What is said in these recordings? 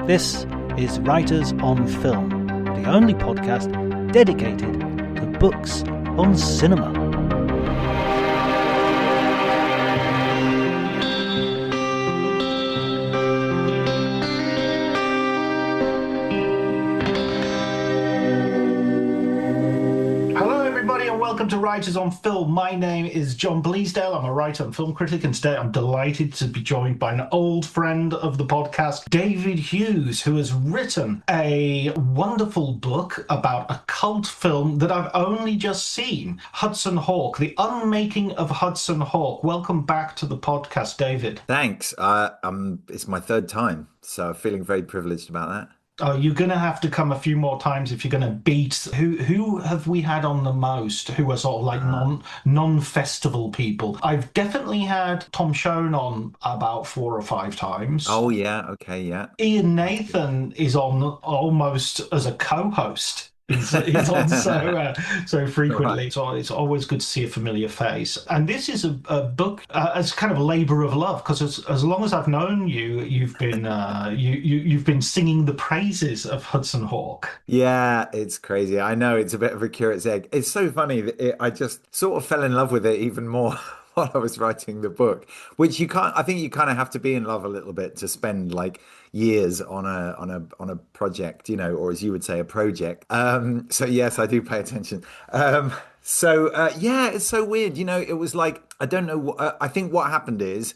This is Writers on Film, the only podcast dedicated to books on cinema. Welcome to Writers on Film. My name is John Bleasdale. I'm a writer and film critic, and today I'm delighted to be joined by an old friend of the podcast, David Hughes, who has written a wonderful book about a cult film that I've only just seen, Hudson Hawk, The Unmaking of Hudson Hawk. Welcome back to the podcast, David. Thanks. It's my third time, so feeling very privileged about that. Oh, you're going to have to come a few more times if you're going to beat... Who have we had on the most who are sort of like non-festival people? I've definitely had Tom Schoen on about 4 or 5 times. Oh, yeah. Okay, yeah. Ian Nathan is on almost as a co-host. He's on so frequently, right. So it's always good to see a familiar face. And this is a book as kind of a labour of love, because as long as I've known you, you've been you've been singing the praises of Hudson Hawk. Yeah, it's crazy. I know, it's a bit of a curate's egg. It's so funny that I just sort of fell in love with it even more while I was writing the book, which I think you kind of have to be in love a little bit to spend like years on a project, or as you would say, a project. So yes, I do pay attention. Yeah, it's so weird. It was like, I don't know. I think what happened is,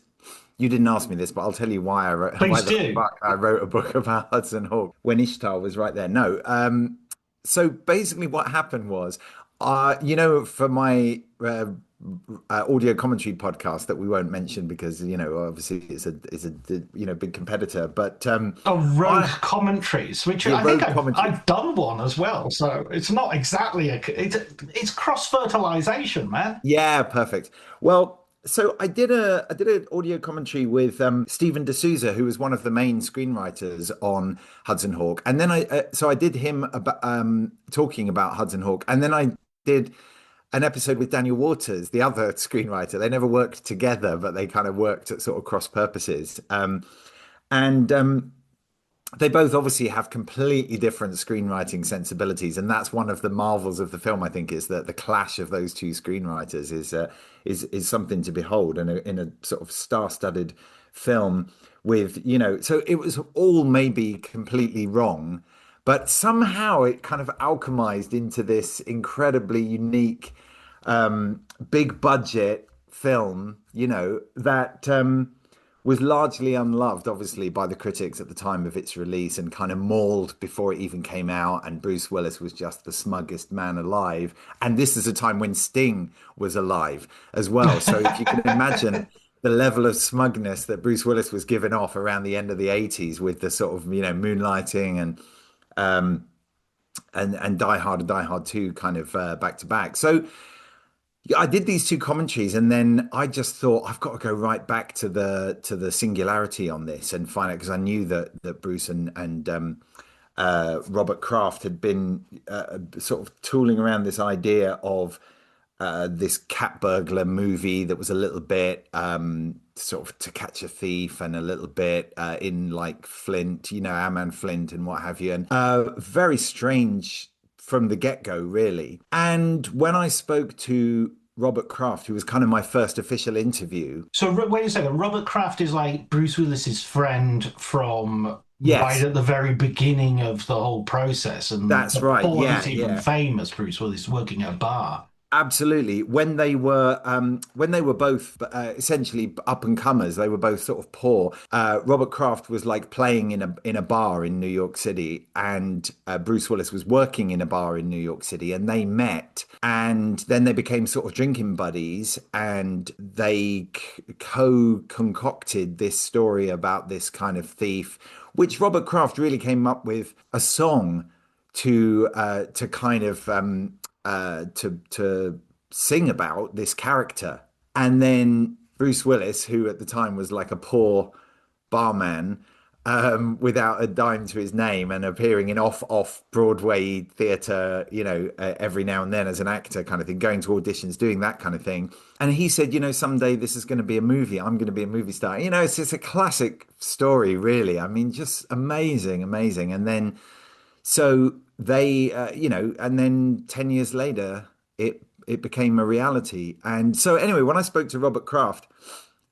you didn't ask me this, but I'll tell you why I wrote. Please do. I wrote a book about Hudson Hawk when Ishtar was right there. No. So basically, what happened was, for my audio commentary podcast that we won't mention because obviously it's a big competitor, but Rogue Commentaries, which I think I've done one as well, so it's not exactly it's cross-fertilization, man. Yeah, perfect. Well, so I did an audio commentary with Stephen D'Souza, who was one of the main screenwriters on Hudson Hawk, and then I did him about talking about Hudson Hawk, and then I did an episode with Daniel Waters, the other screenwriter. They never worked together, but they kind of worked at sort of cross purposes. They both obviously have completely different screenwriting sensibilities, and that's one of the marvels of the film. I think is that the clash of those two screenwriters is something to behold, and in a sort of star-studded film with So it was all maybe completely wrong, but somehow it kind of alchemized into this incredibly unique, big budget film, that was largely unloved, obviously, by the critics at the time of its release, and kind of mauled before it even came out. And Bruce Willis was just the smuggest man alive. And this is a time when Sting was alive as well. So if you can imagine the level of smugness that Bruce Willis was giving off around the end of the 80s with the sort of, Moonlighting and Die Hard and Die Hard 2 kind of back to back. So I did these two commentaries, and then I just thought I've got to go right back to the singularity on this and find out, because I knew that Bruce and Robert Kraft had been sort of tooling around this idea of this cat burglar movie that was a little bit sort of To Catch a Thief, and a little bit in like Flint, Our Man Flint and what have you. And very strange from the get-go, really. And when I spoke to Robert Kraft, who was kind of my first official interview. So wait a second, Robert Kraft is like Bruce Willis's friend from... Yes. Right at the very beginning of the whole process. And that's right. Yeah, even famous Bruce Willis working at a bar. Absolutely. When they were both essentially up and comers, they were both sort of poor. Robert Kraft was like playing in a bar in New York City, and Bruce Willis was working in a bar in New York City, and they met, and then they became sort of drinking buddies, and they concocted this story about this kind of thief, which Robert Kraft really came up with a song to kind of to sing about this character. And then Bruce Willis, who at the time was like a poor barman, without a dime to his name and appearing in off Broadway theatre, every now and then as an actor kind of thing, going to auditions, doing that kind of thing. And he said, someday this is going to be a movie. I'm going to be a movie star. It's just a classic story, really. I mean, just amazing, amazing. And then so they, and then 10 years later, it became a reality. And so anyway, when I spoke to Robert Kraft,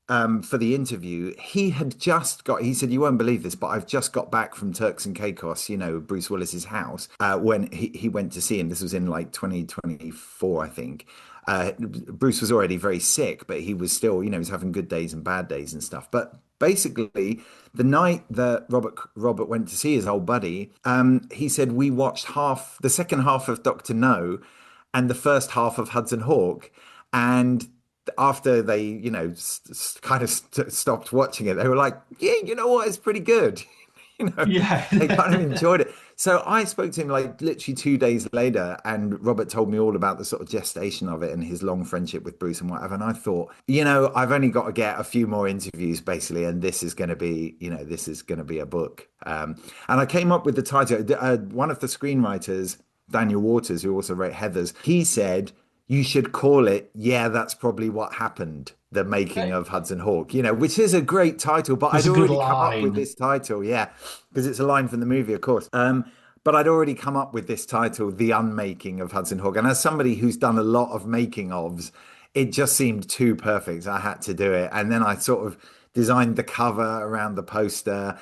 for the interview, he said, you won't believe this, but I've just got back from Turks and Caicos, Bruce Willis's house, when he went to see him. This was in like 2024, I think. Bruce was already very sick, but he was still, he was having good days and bad days and stuff. But basically, the night that Robert went to see his old buddy, he said we watched the second half of Doctor No and the first half of Hudson Hawk. And after they, kind of stopped watching it, they were like, yeah, you know what? It's pretty good. You know, they kind of Yeah. enjoyed it. So I spoke to him like literally 2 days later, and Robert told me all about the sort of gestation of it and his long friendship with Bruce and whatever. And I thought, I've only got to get a few more interviews basically, and this is going to be, this is going to be a book. And I came up with the title. One of the screenwriters, Daniel Waters, who also wrote Heathers, he said, you should call it, yeah, that's probably what happened, the making of Hudson Hawk, which is a great title, but It's I'd a good already come up with line. this title, yeah, because it's a line from the movie, of course. But I'd already come up with this title, The Unmaking of Hudson Hawk. And as somebody who's done a lot of making ofs, it just seemed too perfect. I had to do it. And then I sort of designed the cover around the poster.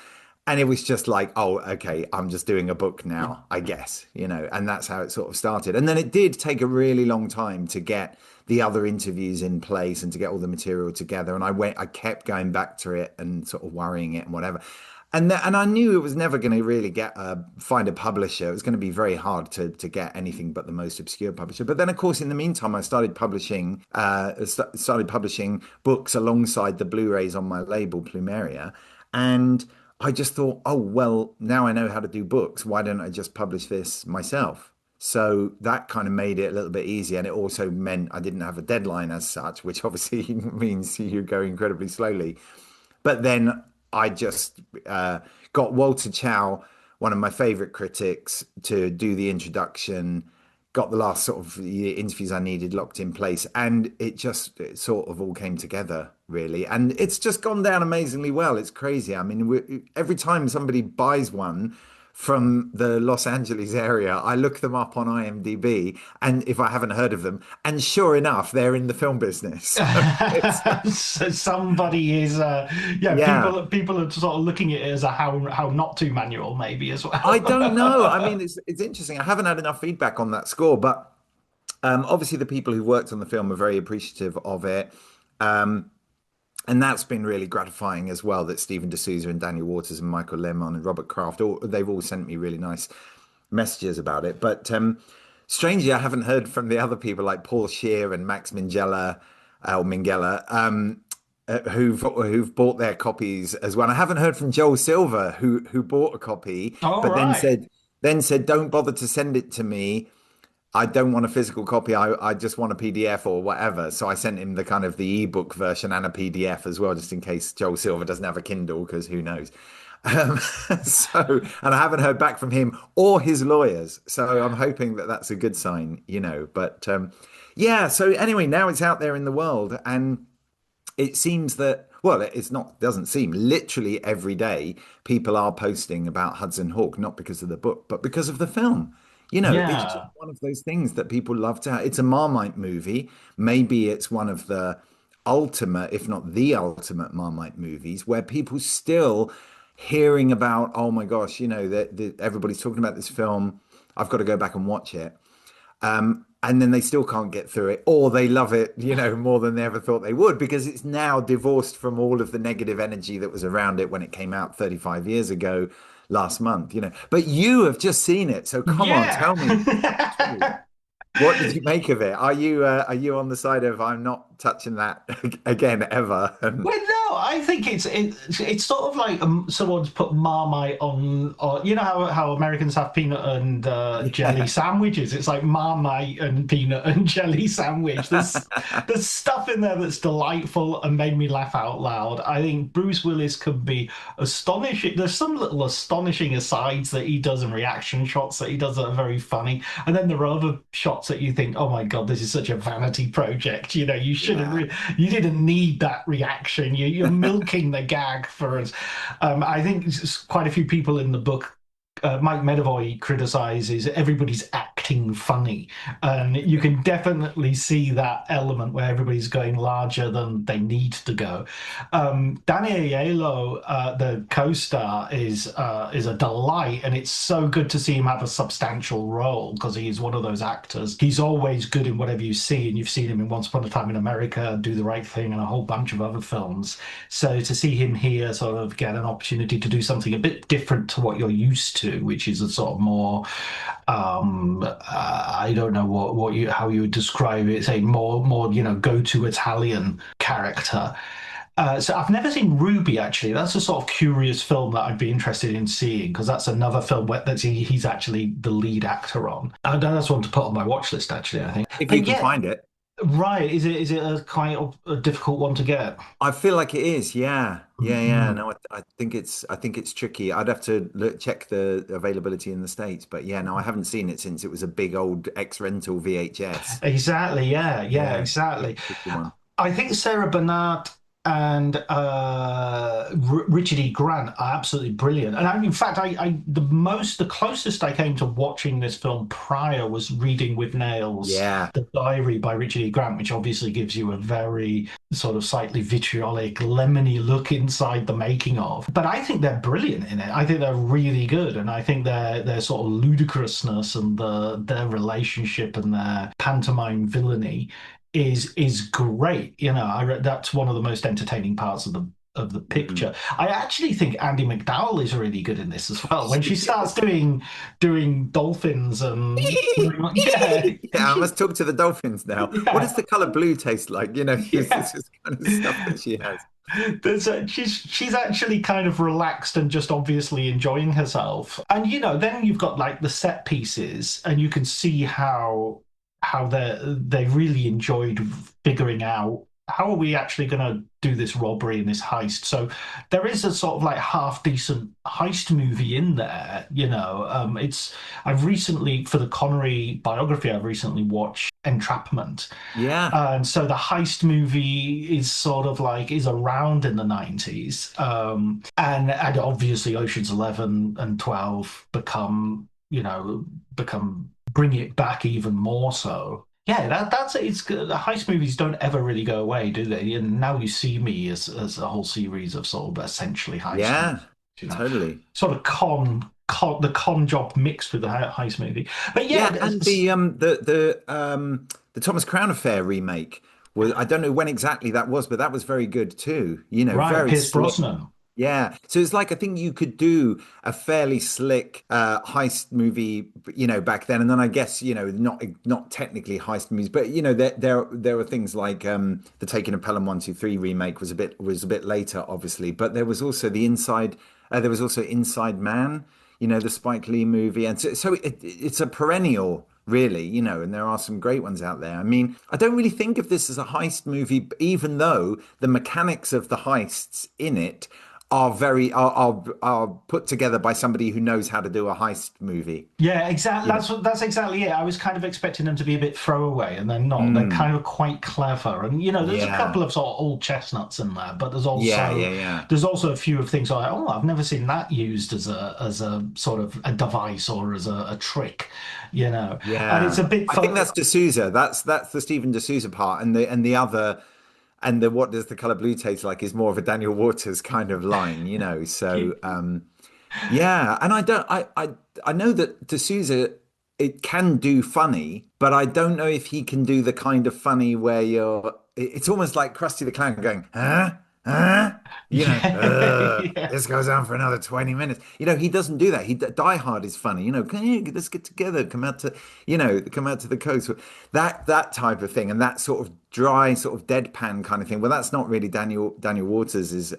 And it was just like, oh, okay, I'm just doing a book now, I guess, and that's how it sort of started. And then it did take a really long time to get the other interviews in place and to get all the material together. And I kept going back to it and sort of worrying it and whatever. And I knew it was never going to really find a publisher. It was going to be very hard to get anything but the most obscure publisher. But then, of course, in the meantime, I started publishing books alongside the Blu-rays on my label, Plumeria, and I just thought, oh, well, now I know how to do books. Why don't I just publish this myself? So that kind of made it a little bit easier. And it also meant I didn't have a deadline as such, which obviously means you go incredibly slowly. But then I just got Walter Chow, one of my favorite critics, to do the introduction, got the last sort of interviews I needed locked in place, and it sort of all came together really. And it's just gone down amazingly well. It's crazy. I mean, every time somebody buys one from the Los Angeles area, I look them up on IMDb, and if I haven't heard of them, and sure enough, they're in the film business. So it's So somebody is, yeah, yeah. people are sort of looking at it as a how not to manual maybe as I well. don't know. I mean, it's interesting. I haven't had enough feedback on that score, but obviously the people who worked on the film are very appreciative of it. Um, and that's been really gratifying as well that Stephen D'Souza and Daniel Waters and Michael Lemon and Robert Kraft, they've all sent me really nice messages about it. But strangely, I haven't heard from the other people like Paul Scheer and Max Minghella, who've bought their copies as well. And I haven't heard from Joel Silver, who bought a copy, All but right. then said, don't bother to send it to me. I don't want a physical copy. I just want a PDF or whatever. So I sent him the kind of the ebook version and a PDF as well, just in case Joel Silver doesn't have a Kindle, because who knows. Um, and I haven't heard back from him or his lawyers. So I'm hoping that that's a good sign, But yeah, so anyway, now it's out there in the world, and it seems that, well, it's not, doesn't seem, literally every day people are posting about Hudson Hawk, not because of the book, but because of the film. It's just Yeah. one of those things that people love to have. It's a Marmite movie. Maybe it's one of the ultimate, if not the ultimate Marmite movies where people still hearing about, oh my gosh, that everybody's talking about this film. I've got to go back and watch it. And then they still can't get through it, or they love it, more than they ever thought they would, because it's now divorced from all of the negative energy that was around it when it came out 35 years ago last month. But you have just seen it, so come on, Yeah. tell me, talk to me. What did you make of it? Are you on the side of I'm not touching that again ever? And Well, I think it's sort of like someone's put Marmite on. You know how Americans have peanut and jelly Yeah. sandwiches. It's like Marmite and peanut and jelly sandwich. There's stuff in there that's delightful and made me laugh out loud. I think Bruce Willis could be astonishing. There's some little astonishing asides that he does and reaction shots that he does that are very funny. And then there are other shots that you think, oh my God, this is such a vanity project. You know, Yeah. you didn't need that reaction. You're milking the gag for us. I think quite a few people in the book Mike Medavoy criticizes everybody's acting funny, and you can definitely see that element where everybody's going larger than they need to go. Danny Aiello, the co-star, is a delight, and it's so good to see him have a substantial role because he is one of those actors. He's always good in whatever you see, and you've seen him in Once Upon a Time in America, Do the Right Thing, and a whole bunch of other films. So to see him here sort of get an opportunity to do something a bit different to what you're used to, which is a sort of more I don't know what you how you would describe it, say more go to Italian character. So I've never seen Ruby actually. That's a sort of curious film that I'd be interested in seeing because that's another film where he's actually the lead actor on. And that's one to put on my watch list actually, I think. If you But can yeah, find it. right. Is it a quite a difficult one to get? I feel like it is. Yeah. Yeah, yeah. Mm. No, I think it's tricky. I'd have to check the availability in the States, but yeah, no, I haven't seen it since it was a big old ex-rental VHS. Exactly. Yeah. Yeah. Yeah, Exactly. tricky one. I think Sarah Bernard and Richard E. Grant are absolutely brilliant. And in fact, the closest I came to watching this film prior was reading with Nails, Yeah. The Diary by Richard E. Grant, which obviously gives you a very sort of slightly vitriolic, lemony look inside the making of. But I think they're brilliant in it. I think they're really good, and I think their sort of ludicrousness and their relationship and their pantomime villainy is great. You know, that's one of the most entertaining parts of the Mhm. picture. I actually think Andy McDowell is really good in this as well. When she starts doing dolphins and yeah, Yeah, I must talk to the dolphins now. What yeah, does the color blue taste like? yeah. This is kind of stuff that she has. She's actually kind of relaxed and just obviously enjoying herself. And then you've got like the set pieces, and you can see how they really enjoyed figuring out how are we actually going to do this robbery and this heist. So there is a sort of like half decent heist movie in there. It's I've recently for the Connery biography I've recently watched Entrapment, Yeah. and so the heist movie is sort of like is around in the 90s. And obviously Ocean's 11 and 12 become bring it back even more so. Yeah, that's it. It's good. The heist movies don't ever really go away, do they? And Now You See Me as a whole series of sort of essentially heist movies, Yeah, totally. sort of the con job mixed with the heist movie. But yeah, Yeah, and the Thomas Crown Affair remake was, I don't know when exactly that was, but that was very good too. right, Very Pierce slick. Brosnan. Yeah. So it's like I think you could do a fairly slick heist movie, back then. And then I guess, not technically heist movies, but there were things like the Taking of Pelham 123 remake was a bit later, obviously. But there was also Inside Man, the Spike Lee movie. And so it's a perennial. Really, and there are some great ones out there. I mean, I don't really think of this as a heist movie, even though the mechanics of the heists in it are put together by somebody who knows how to do a heist movie. Yeah, exactly. You know. That's exactly it. I was kind of expecting them to be a bit throwaway, and they're not. They're Mm, kind of quite clever, and there's a yeah. couple of sort of old chestnuts in there, but there's Yeah, also yeah, yeah. there's also a few of things like, oh, I've never seen that used as a sort of a device or as a trick, and it's Yeah. a bit I think fun. that's D'Souza. That's the Stephen D'Souza part, and the other and the what does the color blue taste like is more of a Daniel Waters kind of line. So yeah, and I know that D'Souza it can do funny, but I don't know if he can do the kind of funny where it's almost like Krusty the Clown going, huh? huh? Yeah, yeah. This goes on for another 20 minutes. He doesn't do that. Die Hard is funny. Can you let's get together, come out to the coast. That type of thing, and that sort of dry, sort of deadpan kind of thing. Well, that's not really Daniel Waters is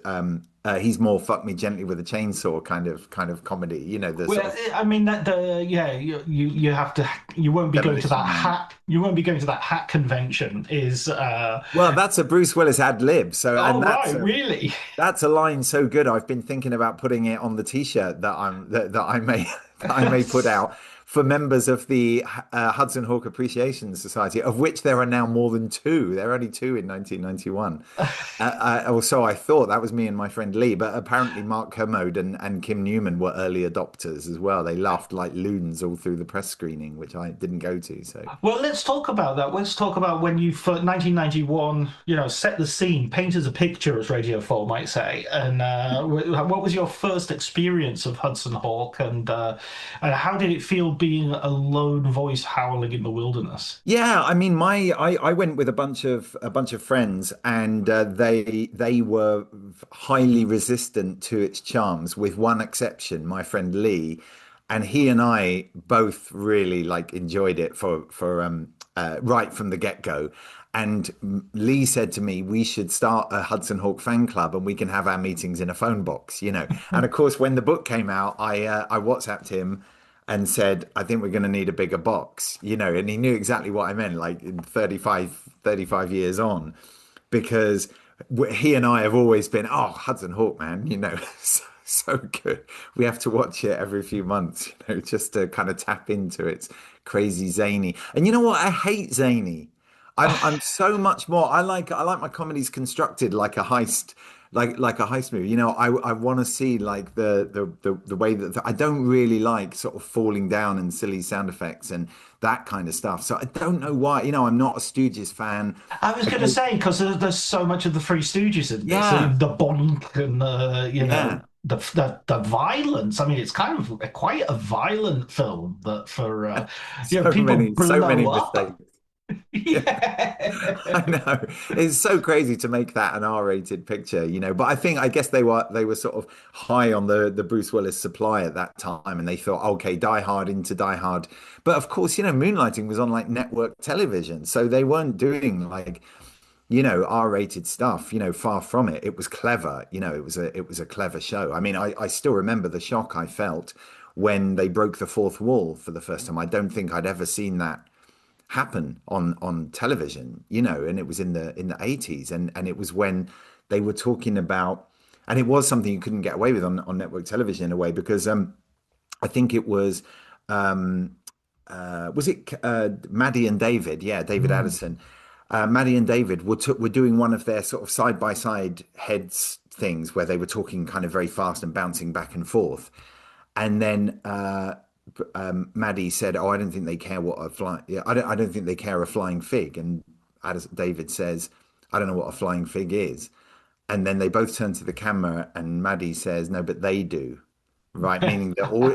he's more fuck me gently with a chainsaw kind of comedy, the sort Well, of I mean that the yeah you have to you won't be going to that Demolition Man. hat you won't be going to that hat convention is Well, that's a Bruce Willis ad lib. So, and oh right really. that's a line so good. I've been thinking about putting it on the t-shirt that I may that I may put out for members of the Hudson Hawk Appreciation Society, of which there are now more than two. There are only two in 1991. Also, I thought that was me and my friend Lee, but apparently Mark Kermode and Kim Newman were early adopters as well. They laughed like loons all through the press screening, which I didn't go to. So. Well, let's talk about that. Let's talk about when you for 1991, set the scene, paint us a picture, as Radio 4 might say. And what was your first experience of Hudson Hawk, and how did it feel being a lone voice howling in the wilderness? Yeah, I mean, I went with a bunch of friends, and they were highly resistant to its charms, with one exception, my friend Lee, and he and I both really like enjoyed it for right from the get-go. And Lee said to me, we should start a Hudson Hawk fan club, and we can have our meetings in a phone box. And of course, when the book came out, I WhatsApped him and said, I think we're going to need a bigger box, and he knew exactly what I meant, like in 35 years on, because he and I have always been, oh, Hudson Hawk, man, so good. We have to watch it every few months, just to kind of tap into its crazy zany. And you know what? I hate zany. I'm so much more. I like my comedies constructed like a heist, like a heist movie. I want to see like the way that I don't really like sort of falling down and silly sound effects and that kind of stuff. So I don't know why. I'm not a Stooges fan. I was I going to don't. say because there's so much of the Three Stooges in this, Yeah, the bonk and yeah. the violence. I mean, it's kind of quite a violent film that for So people many blow up. mistakes. Yeah. I Yeah. know. It's so crazy to make that an R-rated picture. But I guess they were sort of high on the Bruce Willis supply at that time, and they thought, okay, Die Hard into Die Hard. But of course, Moonlighting was on like network television, so they weren't doing like, R-rated stuff, far from it. It was clever, it was a clever show. I mean, I still remember the shock I felt when they broke the fourth wall for the first time. I don't think I'd ever seen that happen on television, and it was in the 80s, and it was when they were talking about, and it was something you couldn't get away with on network television in a way, because I think it was it Maddie and David, yeah, David Mm. Addison. Maddie and David were doing one of their sort of side by side heads things where they were talking kind of very fast and bouncing back and forth, and then Maddie said, "Oh, I don't think they care what a fly. Yeah, I don't think they care a flying fig." And as David says, "I don't know what a flying fig is." And then they both turn to the camera, and Maddie says, "No, but they do." Right, meaning that all.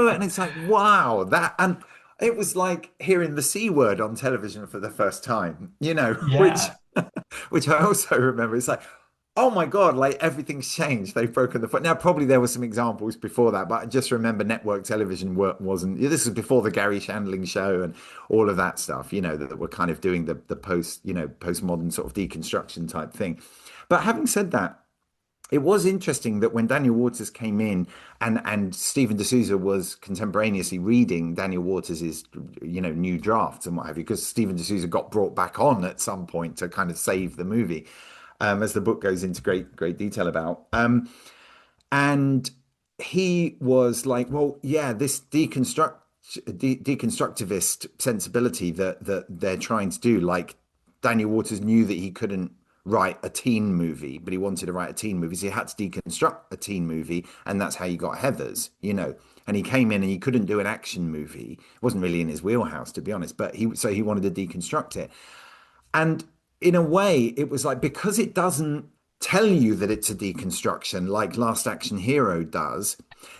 And it's like, wow, that, and it was like hearing the C word on television for the first time, which Yeah. which I also remember. It's like, oh my God, like everything's changed. They've broken the foot. Now, probably there were some examples before that, but I just remember network television wasn't. This was before the Gary Shandling show and all of that stuff, that were kind of doing the postmodern sort of deconstruction type thing. But having said that, it was interesting that when Daniel Waters came in, and Stephen D'Souza was contemporaneously reading Daniel Waters's new drafts and what have you, because Stephen D'Souza got brought back on at some point to kind of save the movie, as the book goes into great detail about. And he was like, well, yeah, this deconstructivist sensibility that they're trying to do, like Daniel Waters knew that he couldn't write a teen movie, but he wanted to write a teen movie, so he had to deconstruct a teen movie, and that's how you got Heathers. And he came in and he couldn't do an action movie. It wasn't really in his wheelhouse, to be honest, but he wanted to deconstruct it. And in a way, it was like, because it doesn't tell you that it's a deconstruction like Last Action Hero does,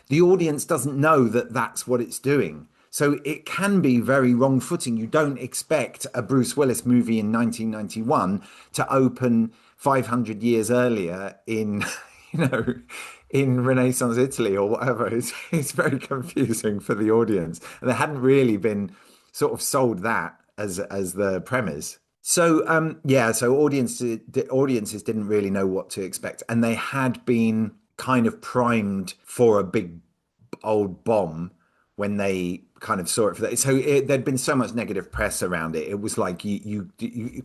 the audience doesn't know that that's what it's doing. So it can be very wrong footing. You don't expect a Bruce Willis movie in 1991 to open 500 years earlier in, you know, in Renaissance Italy or whatever. It's very confusing for the audience. And they hadn't really been sort of sold that as the premise. So yeah, so audiences didn't really know what to expect, and they had been kind of primed for a big old bomb when they kind of saw it for that. So there'd been so much negative press around it. It was like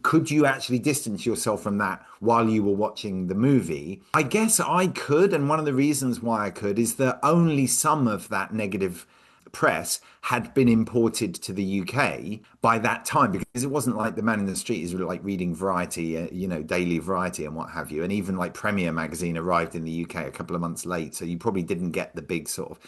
could you actually distance yourself from that while you were watching the movie? I guess I could, and one of the reasons why I could is that only some of that negative press had been imported to the UK by that time, because it wasn't like the man in the street is like reading Variety, Daily Variety and what have you. And even like Premier magazine arrived in the UK a couple of months late. So you probably didn't get the big sort of,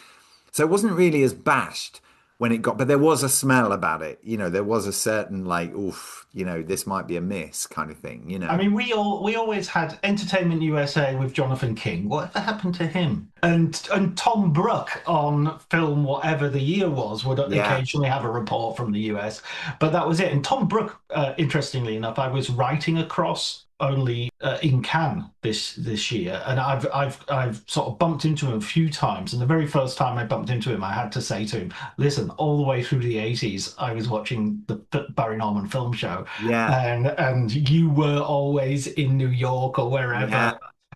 so it wasn't really as bashed when it got, but there was a smell about it. There was a certain like, oof, this might be a miss kind of thing. I mean, we always had Entertainment USA with Jonathan King. Whatever happened to him? And Tom Brook on Film Whatever the Year Was would Yeah. occasionally have a report from the US, but that was it. And Tom Brook, interestingly enough, I was writing across only in Cannes this year, and I've sort of bumped into him a few times. And the very first time I bumped into him, I had to say to him, "Listen, all the way through the '80s, I was watching the Barry Norman Film Show, Yeah. and you were always in New York or wherever." Yeah.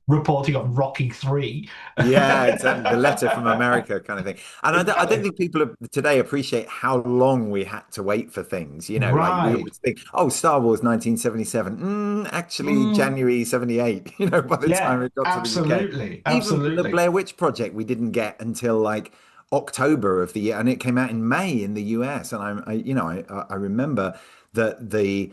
Reporting on Rocky 3. Yeah, exactly. The letter from America kind of thing. And I don't Exactly. think people today appreciate how long we had to wait for things. Like we Right. always think, oh, Star Wars 1977. Actually, Mm, January 78, by the time yeah, it got to the UK. absolutely. Even the Absolutely. Blair Witch Project, we didn't get until like October of the year. And it came out in May in the US. And I remember that the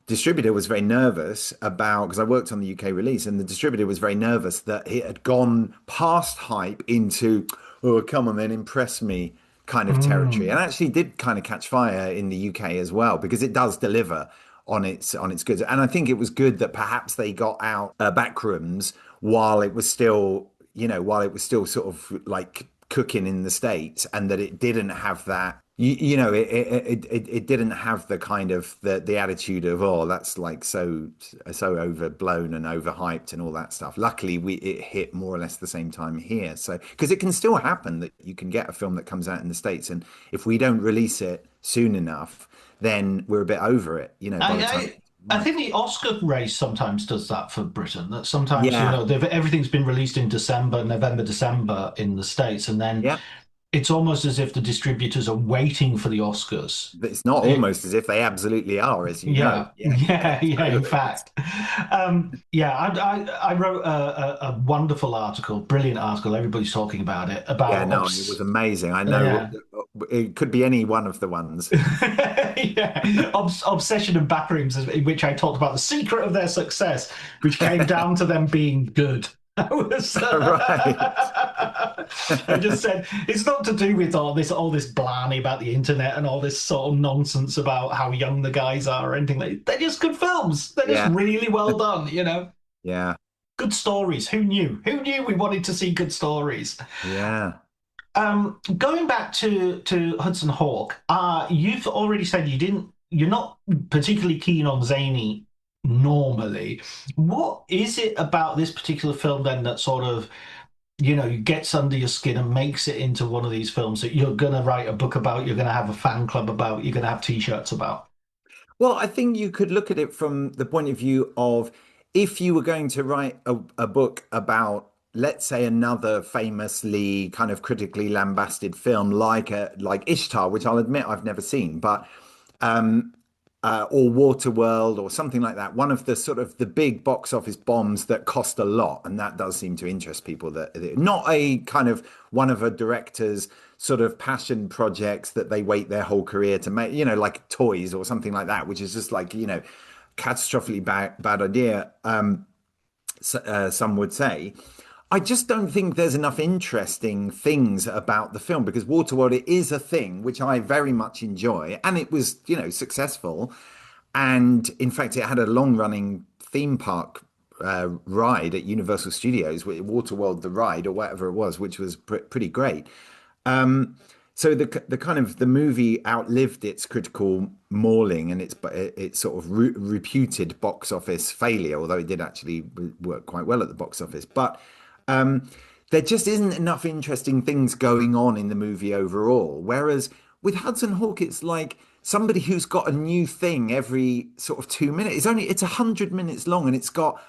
distributor was very nervous about, because I worked on the UK release, and the distributor was very nervous that it had gone past hype into, oh, come on then, impress me kind of territory, and Mm. actually did kind of catch fire in the UK as well, because it does deliver on its goods. And I think it was good that perhaps they got out backrooms while it was still, sort of like cooking in the States, and that it didn't have that, it didn't have the kind of the attitude of, oh, that's like so overblown and overhyped and all that stuff. Luckily it hit more or less the same time here, so because it can still happen that you can get a film that comes out in the States, and if we don't release it soon enough, then we're a bit over it, by the time I, it gets to I market. think the Oscar race sometimes does that for Britain. That sometimes, Yeah. everything's been released in December, November, December in the States, and then Yeah. it's almost as if the distributors are waiting for the Oscars. It's not, almost as if they absolutely are, as you know. Yeah, Yeah. Yeah, yeah, yeah. In totally. fact, yeah, I wrote a wonderful article, brilliant article. Everybody's talking about it. Yeah, About no, it was amazing. I know yeah, it could be any one of the ones. yeah, obsession and backrooms, in which I talked about the secret of their success, which came down to them being good. I was, Right. I just said it's not to do with all this blarney about the internet and all this sort of nonsense about how young the guys are or anything. They're just good films. They're just Yeah. really well done. Yeah. Good stories. Who knew? Who knew we wanted to see good stories? Yeah. Going back to Hudson Hawk, you've already said you're not particularly keen on zany normally. What is it about this particular film then that sort of, gets under your skin and makes it into one of these films that you're gonna write a book about, you're gonna have a fan club about, you're gonna have t-shirts about? Well, I think you could look at it from the point of view of, if you were going to write a book about, let's say, another famously kind of critically lambasted film like Ishtar, which I'll admit I've never seen, but or Waterworld or something like that. One of the sort of the big box office bombs that cost a lot, and that does seem to interest people. That not a kind of one of a director's sort of passion projects that they wait their whole career to make, like Toys or something like that, which is just like, catastrophically bad idea. Some would say. I just don't think there's enough interesting things about the film, because Waterworld, it is a thing which I very much enjoy, and it was, successful. And in fact, it had a long running theme park ride at Universal Studios, Waterworld the ride or whatever it was, which was pretty great. So the kind of the movie outlived its critical mauling and its sort of reputed box office failure, although it did actually work quite well at the box office. But um, there just isn't enough interesting things going on in the movie overall. Whereas with Hudson Hawk, it's like somebody who's got a new thing every sort of 2 minutes. It's 100 minutes long, and it's got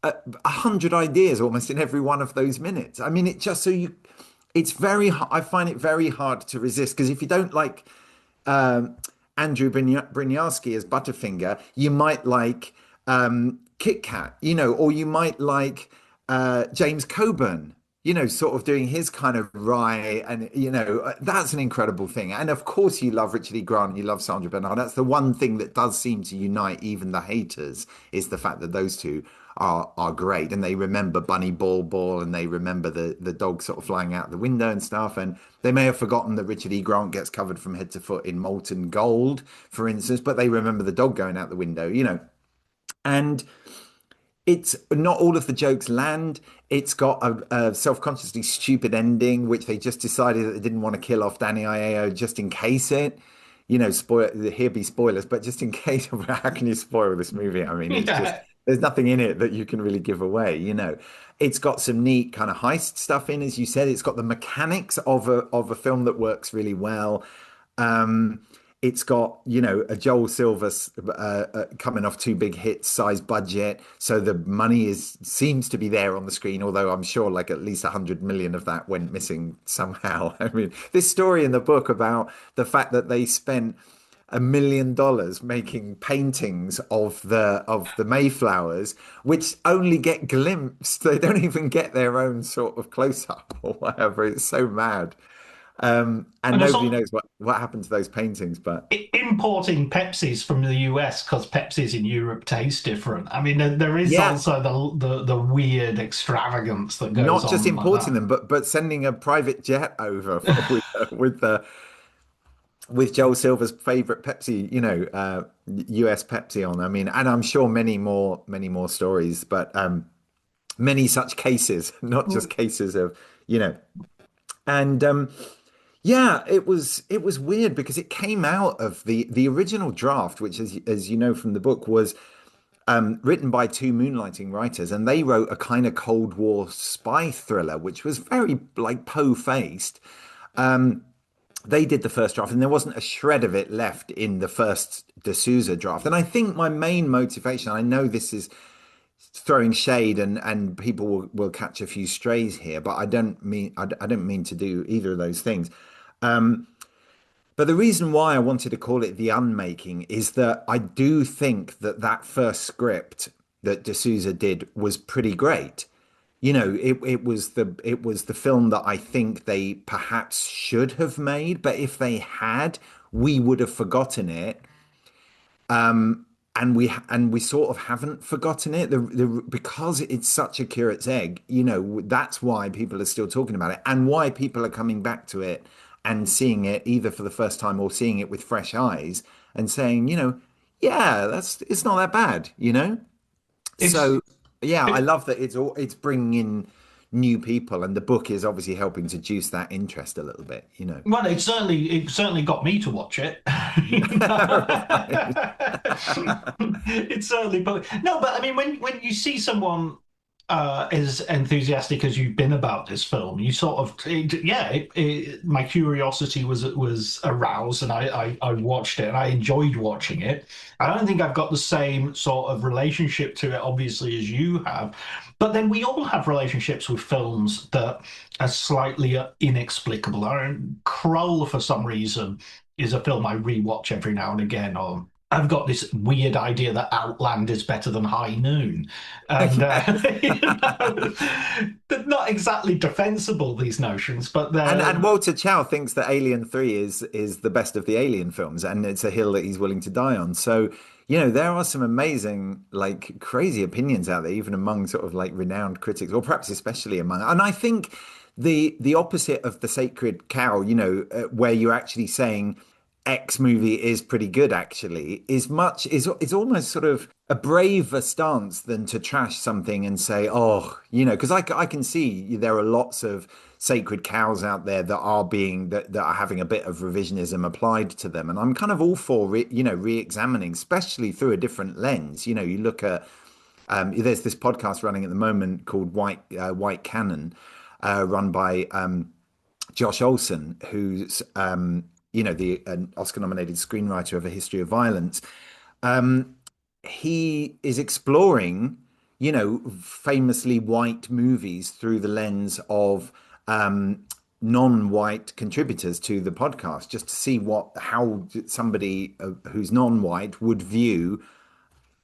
a hundred ideas almost in every one of those minutes. I mean, it just so you it's I find it very hard to resist because if you don't like um, Andrew Brynjarski as Butterfinger, you might like Kit Kat, or you might like James Coburn, sort of doing his kind of wry, and that's an incredible thing. And of course, you love Richard E. Grant, you love Sandra Bernhard. That's the one thing that does seem to unite even the haters is the fact that those two are great, and they remember Bunny Ball, and they remember the dog sort of flying out the window and stuff, and they may have forgotten that Richard E. Grant gets covered from head to foot in molten gold, for instance, but they remember the dog going out the window. And it's not all of the jokes land. It's got a self-consciously stupid ending, which they just decided that they didn't want to kill off Danny Aiello just in case spoil here be spoilers, but just in case. How can you spoil this movie? I mean, it's just Yeah. there's nothing in it that you can really give away. It's got some neat kind of heist stuff in, as you said. It's got the mechanics of a film that works really well. Um, it's got, a Joel Silver coming off two big hits, size budget, so the money seems to be there on the screen. Although I'm sure, like at least 100 million of that went missing somehow. I mean, this story in the book about the fact that they spent $1 million making paintings of the Mayflowers, which only get glimpsed. They don't even get their own sort of close up or whatever. It's so mad. And And there's nobody all knows what happened to those paintings, but importing Pepsis from the US because Pepsis in Europe taste different. I mean, there is yeah, also the weird extravagance that goes not just on like importing that. them, but sending a private jet over with Joel Silver's favorite Pepsi, US Pepsi on. I mean, and I'm sure many more stories, but many such cases, not just cases of, you know, and yeah, it was weird because it came out of the original draft, which, as you know from the book, was written by two moonlighting writers, and they wrote a kind of Cold War spy thriller, which was very like Poe-faced. They did the first draft, and there wasn't a shred of it left in the first D'Souza draft. And I think my main motivation, I know this is throwing shade, and people will catch a few strays here, but I don't mean to do either of those things. But the reason why I wanted to call it the Unmaking is that I do think that that first script that D'Souza did was pretty great. It was the film that I think they perhaps should have made, but if they had, we would have forgotten it, and we sort of haven't forgotten it. Because it's such a curate's egg, that's why people are still talking about it, and why people are coming back to it and seeing it either for the first time or seeing it with fresh eyes and saying, yeah, it's not that bad. It's So yeah, I it, love that it's bringing in new people, and the book is obviously helping to juice that interest a little bit. well, it certainly got me to watch it. Right. It certainly, but no, but I mean, when you see someone as enthusiastic as you've been about this film, you sort of, yeah, my curiosity was aroused, and I watched it, and I enjoyed watching it. I don't think I've got the same sort of relationship to it, obviously, as you have, but then we all have relationships with films that are slightly inexplicable. Kroll, for some reason, is a film I rewatch every now and again. Or I've got this weird idea that Outland is better than High Noon, and Yeah. they're not exactly defensible, these notions, but And Walter Chow thinks that Alien 3 is the best of the Alien films, and it's a hill that he's willing to die on. So, there are some amazing, like crazy opinions out there, even among sort of like renowned critics, or perhaps especially among. And I think the opposite of the Sacred Cow, where you're actually saying X movie is pretty good, actually, is almost sort of a braver stance than to trash something and say, oh, because I can see there are lots of sacred cows out there that are that are having a bit of revisionism applied to them, and I'm kind of all for re-examining, especially through a different lens. You look at there's this podcast running at the moment called White Cannon, run by Josh Olson, who's the an Oscar-nominated screenwriter of A History of Violence. He is exploring, famously white movies through the lens of non-white contributors to the podcast, just to see how somebody who's non-white would view,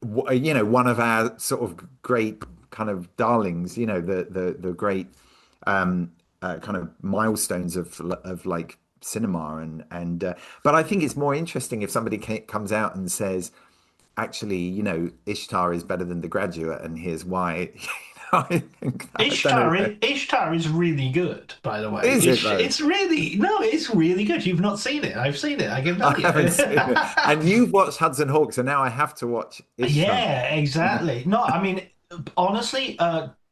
one of our sort of great kind of darlings, the great kind of milestones of like cinema and but I think it's more interesting if somebody comes out and says, actually, Ishtar is better than The Graduate, and here's why. I think I don't know. Ishtar is really good, by the way. Is it though? It's really no, it's really good. You've not seen it. I've seen it. I can I tell you. haven't seen it. And you've watched Hudson Hawk, so now I have to watch Ishtar. Yeah, exactly. No, I mean, honestly,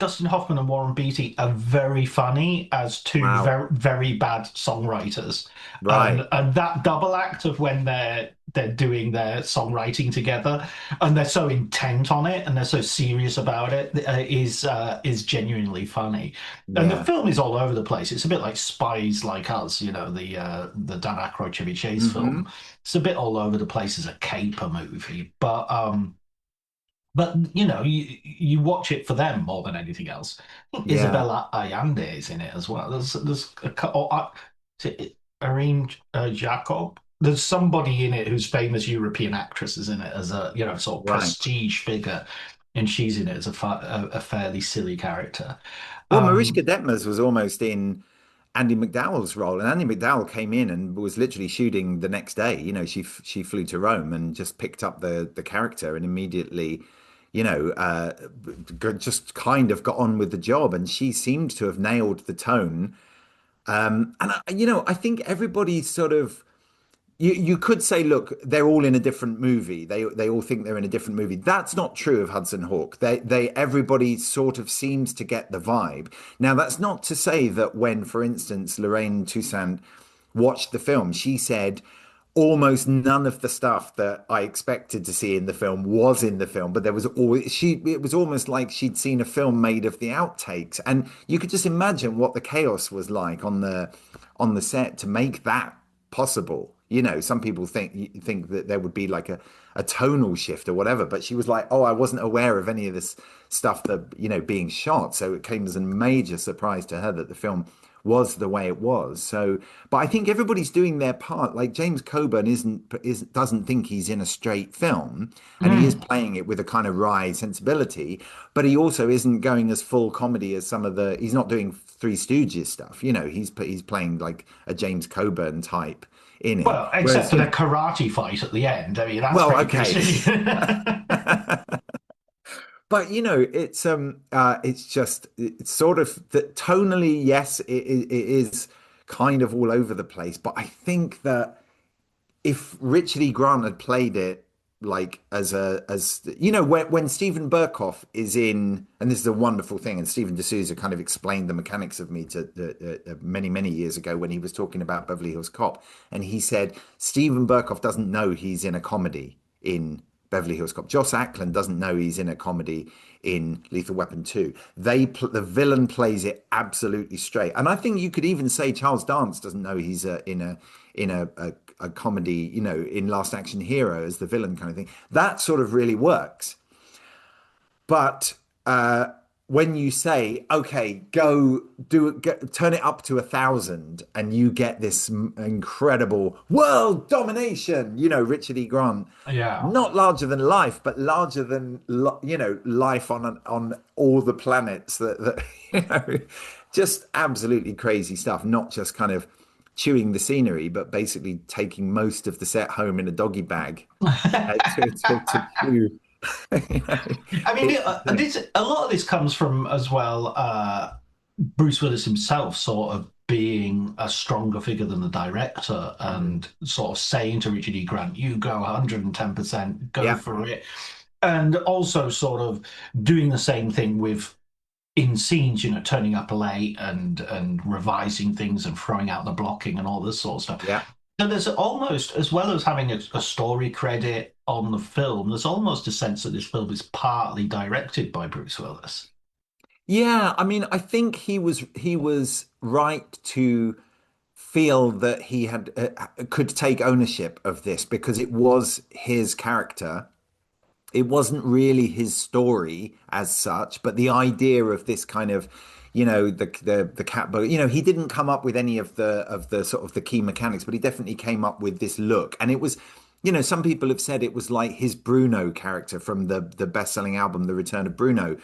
Dustin Hoffman and Warren Beatty are very funny as two Wow. very very bad songwriters, Right. and that double act of when they're doing their songwriting together, and they're so intent on it, and they're so serious about it, is genuinely funny. And the Yeah. film is all over the place. It's a bit like Spies Like Us, the Dan Aykroyd Chevy Chase Hmm. film. It's a bit all over the place as a caper movie, but you watch it for them more than anything else. I think Yeah. Isabella Allende is in it as well. There's a couple. Irene Jacob. There's somebody in it who's famous European actress is in it as a sort of Right. prestige figure, and she's in it as a fairly silly character. Well, Mariska Um, Detmers was almost in Andy McDowell's role, and Andy McDowell came in and was literally shooting the next day. She flew to Rome and just picked up the character and immediately, just kind of got on with the job, and she seemed to have nailed the tone. I think everybody sort of you could say, look, they're all in a different movie. They all think they're in a different movie. That's not true of Hudson Hawk. They everybody sort of seems to get the vibe. Now, that's not to say that when, for instance, Lorraine Toussaint watched the film, she said almost none of the stuff that I expected to see in the film was in the film, but there was always it was almost like she'd seen a film made of the outtakes. And you could just imagine what the chaos was like on the set to make that possible. Some people think that there would be like a tonal shift or whatever, but she was like, "Oh, I wasn't aware of any of this stuff that being shot." So it came as a major surprise to her that the film was the way it was. So, but I think everybody's doing their part. Like James Coburn doesn't think he's in a straight film, and he is mm. playing it with a kind of wry sensibility, but he also isn't going as full comedy as some of the. He's not doing Three Stooges stuff. He's playing like a James Coburn type in it. Well, except Whereas, for the karate fight at the end. I mean, that's well, pretty okay. good. But it's just it's sort of that tonally, yes, it is kind of all over the place. But I think that if Richard E. Grant had played it like as when Stephen Burkoff is in, and this is a wonderful thing, and Stephen D'Souza kind of explained the mechanics of me to many years ago when he was talking about Beverly Hills Cop, and he said Stephen Burkoff doesn't know he's in a comedy in Beverly Hills Cop. Joss Ackland doesn't know he's in a comedy in Lethal Weapon 2. The villain plays it absolutely straight. And I think you could even say Charles Dance doesn't know he's in a comedy, in Last Action Hero as the villain kind of thing. That sort of really works. But when you say, okay, turn it up to 1,000, and you get this incredible world domination, Richard E. Grant, Yeah. not larger than life, but larger than life on all the planets that just absolutely crazy stuff. Not just kind of chewing the scenery, but basically taking most of the set home in a doggy bag to chew. You know, I mean, it's a lot of this comes from as well. Bruce Willis himself sort of being a stronger figure than the director mm, and sort of saying to Richard E. Grant, "You go 110%, go yeah, for it." and also sort of doing the same thing with in scenes, turning up late and revising things and throwing out the blocking and all this sort of stuff. Yeah. So there's almost, as well as having a story credit on the film, there's almost a sense that this film is partly directed by Bruce Willis. Yeah, I mean, I think he was right to feel that he had could take ownership of this because it was his character. It wasn't really his story as such, but the idea of this kind of, the cat boat, he didn't come up with any of the sort of the key mechanics, but he definitely came up with this look. And it was, some people have said it was like his Bruno character from the best-selling album, The Return of Bruno,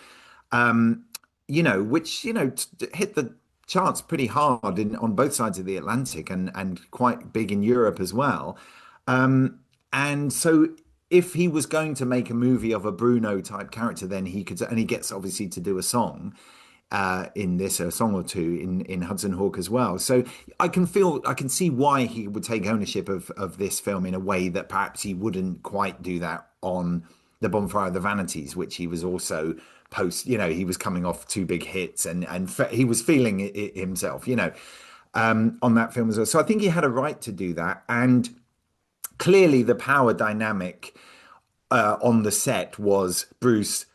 which, hit the charts pretty hard on both sides of the Atlantic and quite big in Europe as well. And so if he was going to make a movie of a Bruno type character, then he could, and he gets obviously to do a song in this, a song or two in Hudson Hawk as well. So I can see why he would take ownership of this film in a way that perhaps he wouldn't quite do that on The Bonfire of the Vanities, which he was also he was coming off two big hits and he was feeling it himself, on that film as well. So I think he had a right to do that. And clearly the power dynamic on the set was Bruce,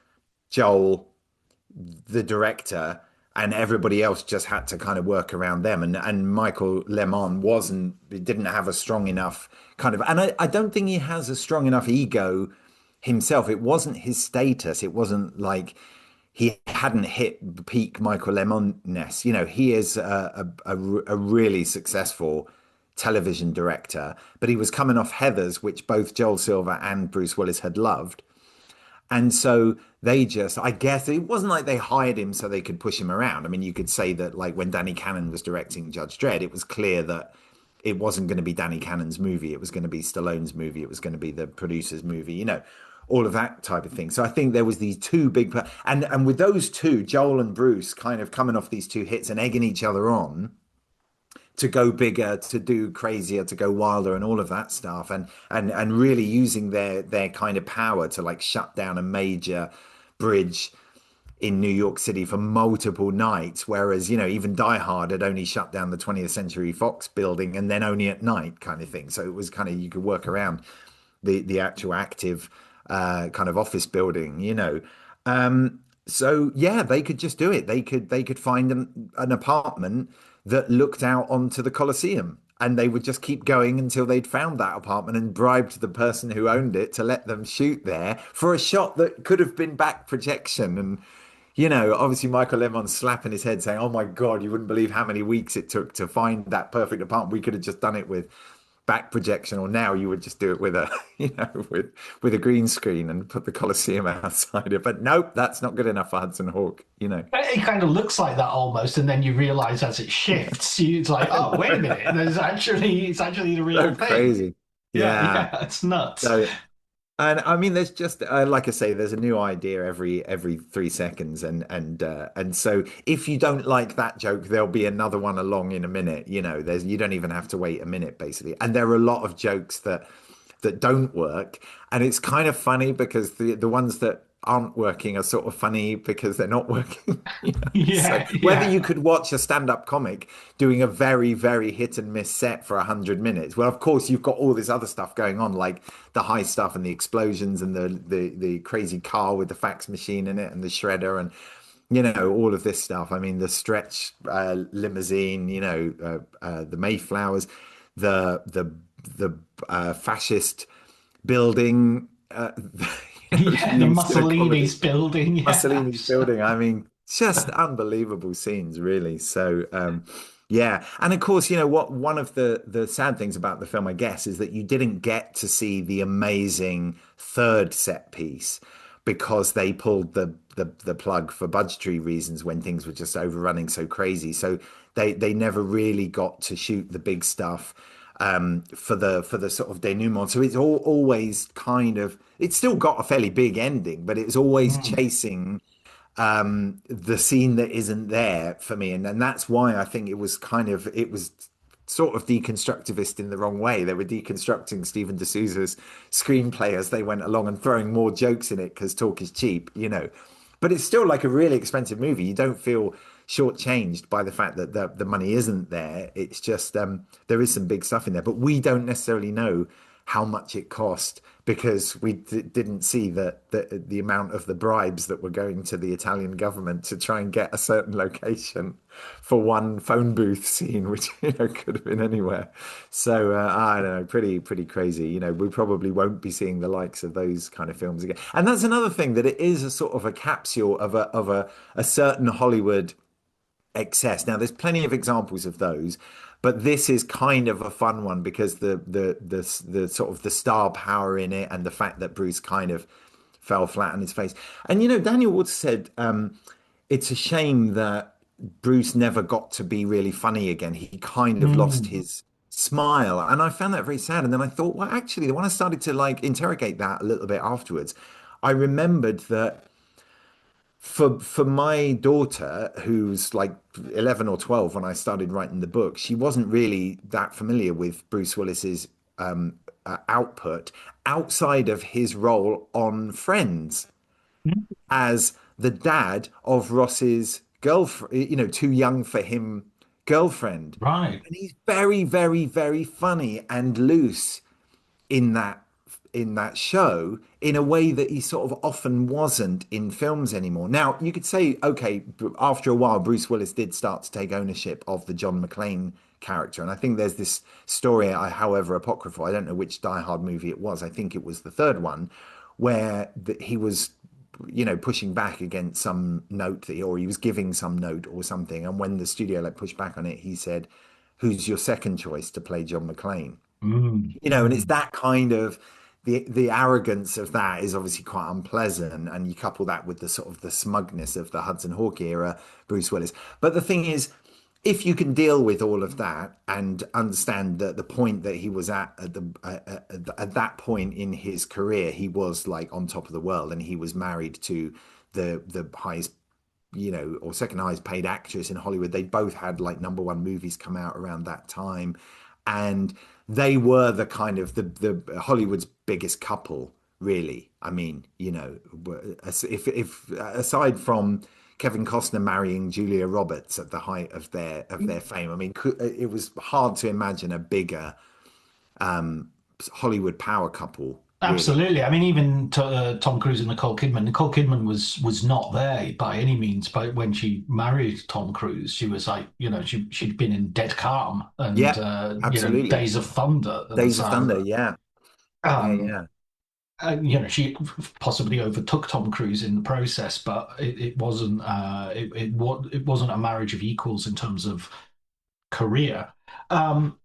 Joel, the director, and everybody else just had to kind of work around them. And Michael Lemon didn't have a strong enough kind of, and I don't think he has a strong enough ego himself. It wasn't his status. It wasn't like he hadn't hit peak Michael Lemon-ness. He is a really successful television director, but he was coming off Heathers, which both Joel Silver and Bruce Willis had loved. And so I guess it wasn't like they hired him so they could push him around. I mean, you could say that like when Danny Cannon was directing Judge Dredd, it was clear that it wasn't going to be Danny Cannon's movie. It was going to be Stallone's movie. It was going to be the producer's movie, all of that type of thing. So I think there was these two and with those two, Joel and Bruce kind of coming off these two hits and egging each other on to go bigger, to do crazier, to go wilder, and all of that stuff, and really using their kind of power to like shut down a major bridge in New York City for multiple nights, whereas even Die Hard had only shut down the 20th Century Fox building and then only at night kind of thing. So it was kind of you could work around the actual active kind of office building. So yeah, they could just do it. They could find an apartment that looked out onto the Colosseum, and they would just keep going until they'd found that apartment and bribed the person who owned it to let them shoot there for a shot that could have been back projection. And obviously Michael Lemon's slapping his head saying, "Oh my God, you wouldn't believe how many weeks it took to find that perfect apartment. We could have just done it with back projection, or now you would just do it with a with a green screen and put the Colosseum outside it." But nope, that's not good enough for Hudson Hawk. It kind of looks like that almost, and then you realize as it shifts, it's like, oh, wait a minute, it's actually the real So thing. crazy. Yeah, Yeah. yeah, it's nuts. So and I mean, there's just like I say, there's a new idea every 3 seconds, and so if you don't like that joke, there'll be another one along in a minute. You don't even have to wait a minute basically. And there are a lot of jokes that don't work, and it's kind of funny because the ones that aren't working are sort of funny because they're not working. So Yeah, whether yeah. you could watch a stand-up comic doing a very, very hit and miss set for 100 minutes, well, of course you've got all this other stuff going on, like the high stuff and the explosions and the crazy car with the fax machine in it and the shredder and all of this stuff. I mean, the stretch limousine, the Mayflowers, the fascist building Yeah, the used in a Mussolini's comedy. building. Yeah. Mussolini's building. I mean, just unbelievable scenes, really. So, yeah. And of course, what one of the sad things about the film, I guess, is that you didn't get to see the amazing third set piece because they pulled the plug for budgetary reasons when things were just overrunning so crazy. So they never really got to shoot the big stuff for the sort of denouement. So it's always kind of it's still got a fairly big ending, but it's always Mm. chasing the scene that isn't there for me, and that's why I think it was sort of deconstructivist in the wrong way. They were deconstructing Stephen D'Souza's screenplay as they went along and throwing more jokes in it because talk is cheap, you know. But it's still like a really expensive movie. You don't feel shortchanged by the fact that the money isn't there. It's just there is some big stuff in there, but we don't necessarily know how much it cost because we didn't see the amount of the bribes that were going to the Italian government to try and get a certain location for one phone booth scene, which could have been anywhere. So I don't know, pretty crazy. We probably won't be seeing the likes of those kind of films again. And that's another thing, that it is a sort of a capsule of a certain Hollywood excess. Now, there's plenty of examples of those, but this is kind of a fun one because the sort of the star power in it and the fact that Bruce kind of fell flat on his face. And Daniel Watts said it's a shame that Bruce never got to be really funny again. He kind of lost Mm. his smile, and I found that very sad. And then I thought, well, actually, when I started to like interrogate that a little bit afterwards, I remembered that for my daughter, who's like 11 or 12 when I started writing the book, she wasn't really that familiar with Bruce Willis's output outside of his role on Friends as the dad of Ross's girlfriend, too young for him girlfriend. Right. And he's very, very, very funny and loose in that show in a way that he sort of often wasn't in films anymore. Now, you could say, okay, after a while, Bruce Willis did start to take ownership of the John McClane character. And I think there's this story, however apocryphal, I don't know which Die Hard movie it was. I think it was the third one, where he was pushing back against some note or he was giving some note or something. And when the studio like pushed back on it, he said, "Who's your second choice to play John McClane?" Mm. And it's Mm. that kind of the arrogance of that is obviously quite unpleasant, and you couple that with the sort of the smugness of the Hudson Hawk era Bruce Willis. But the thing is, if you can deal with all of that and understand that the point that he was at that point in his career, he was like on top of the world, and he was married to the highest, or second highest paid actress in Hollywood. They both had like number one movies come out around that time. And they were the kind of the Hollywood's biggest couple, really. I mean, if aside from Kevin Costner marrying Julia Roberts at the height of their fame, I mean, it was hard to imagine a bigger Hollywood power couple, really. Absolutely. I mean, even Tom Cruise and Nicole Kidman. Nicole Kidman was not there by any means. But when she married Tom Cruise, she was like, she'd been in Dead Calm and Yeah, absolutely. Days of Thunder, and Days of Thunder, so yeah. Yeah, um, yeah. she possibly overtook Tom Cruise in the process, but it wasn't it wasn't a marriage of equals in terms of career. Um,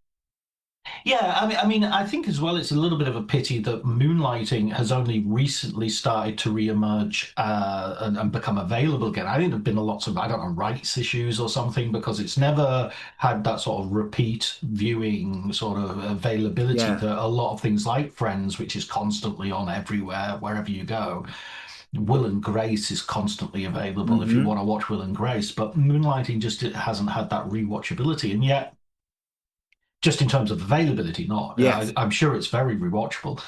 Yeah, I mean, I think as well, it's a little bit of a pity that moonlighting has only recently started to re-emerge and become available again. I think there've been a lots of, I don't know, rights issues or something because it's never had that sort of repeat viewing sort of availability Yeah. that a lot of things like Friends, which is constantly on everywhere, wherever you go. Will and Grace is constantly available if you Hmm. want to watch Will and Grace, but moonlighting just it hasn't had that rewatchability, and yet just in terms of availability, not. Yes. I'm sure it's very rewatchable.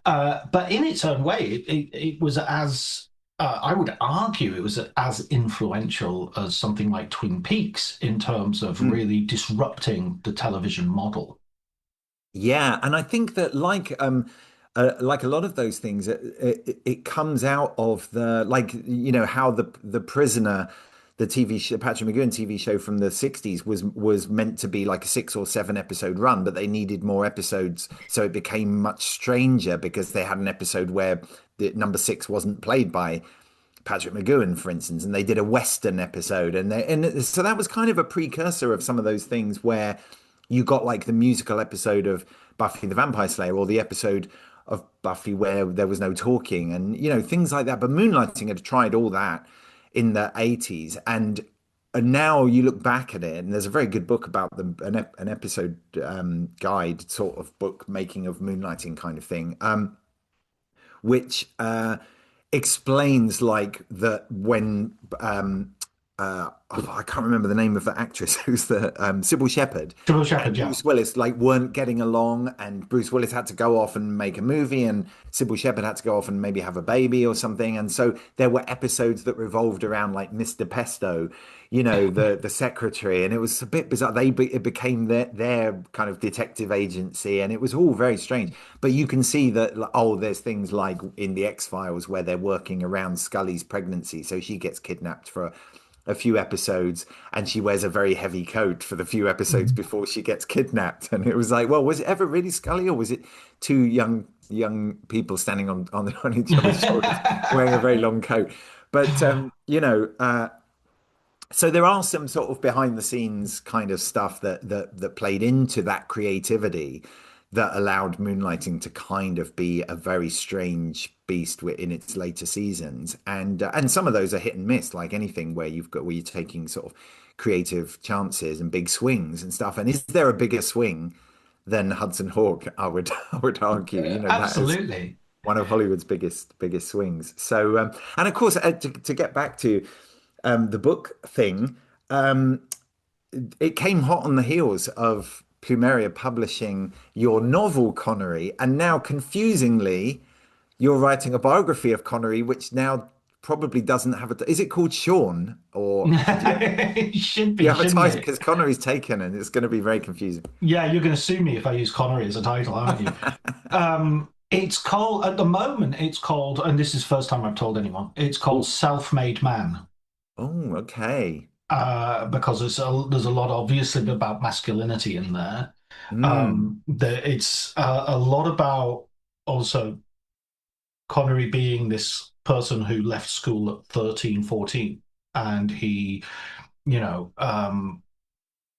But in its own way, it was as, I would argue, it was as influential as something like Twin Peaks in terms of Mm. really disrupting the television model. Yeah, and I think that like a lot of those things, it comes out of the like how the Prisoner, the TV show, Patrick McGowan TV show from the 60s was meant to be like a 6 or 7 episode run, but they needed more episodes, so it became much stranger because they had an episode where the number six wasn't played by Patrick McGowan, for instance, and they did a Western episode, and so that was kind of a precursor of some of those things where you got like the musical episode of Buffy the Vampire Slayer or the episode of Buffy where there was no talking and things like that. But Moonlighting had tried all that in the 80s, and now you look back at it, and there's a very good book about an episode guide sort of book making of Moonlighting kind of thing. Which explains like that when I can't remember the name of the actress who's the Sybil Shepherd Sybil Shepherd, and yeah. Bruce Willis like weren't getting along, and Bruce Willis had to go off and make a movie, and Sybil Shepherd had to go off and maybe have a baby or something, and so there were episodes that revolved around like Mr. Pesto, the secretary, and it was a bit bizarre. It became their kind of detective agency, and it was all very strange. But you can see that there's things like in the X-Files where they're working around Scully's pregnancy, so she gets kidnapped for a few episodes and she wears a very heavy coat for the few episodes before she gets kidnapped. And it was like, well, was it ever really Scully or was it two young people standing on each other's shoulders wearing a very long coat? But so there are some sort of behind the scenes kind of stuff that played into that creativity that allowed Moonlighting to kind of be a very strange beast in its later seasons, and some of those are hit and miss, like anything where you're taking sort of creative chances and big swings and stuff. And is there a bigger swing than Hudson Hawk? I would argue, that is Absolutely. one of Hollywood's biggest swings. So, and of course, to get back to the book thing, it came hot on the heels of Plumeria publishing your novel Connery, and now confusingly, you're writing a biography of Connery, which now probably doesn't have a. Is it called Sean, or It should do you be, have a shouldn't title? it? Because Connery's taken, and it's going to be very confusing. Yeah, you're going to sue me if I use Connery as a title, aren't you? It's called, at the moment, it's called, and this is the first time I've told anyone, it's called Oh, Self-Made Man. oh, okay. Because there's a lot, obviously, about masculinity in there. Hmm. It's a lot about also Connery being this person who left school at 13, 14, and you know, um,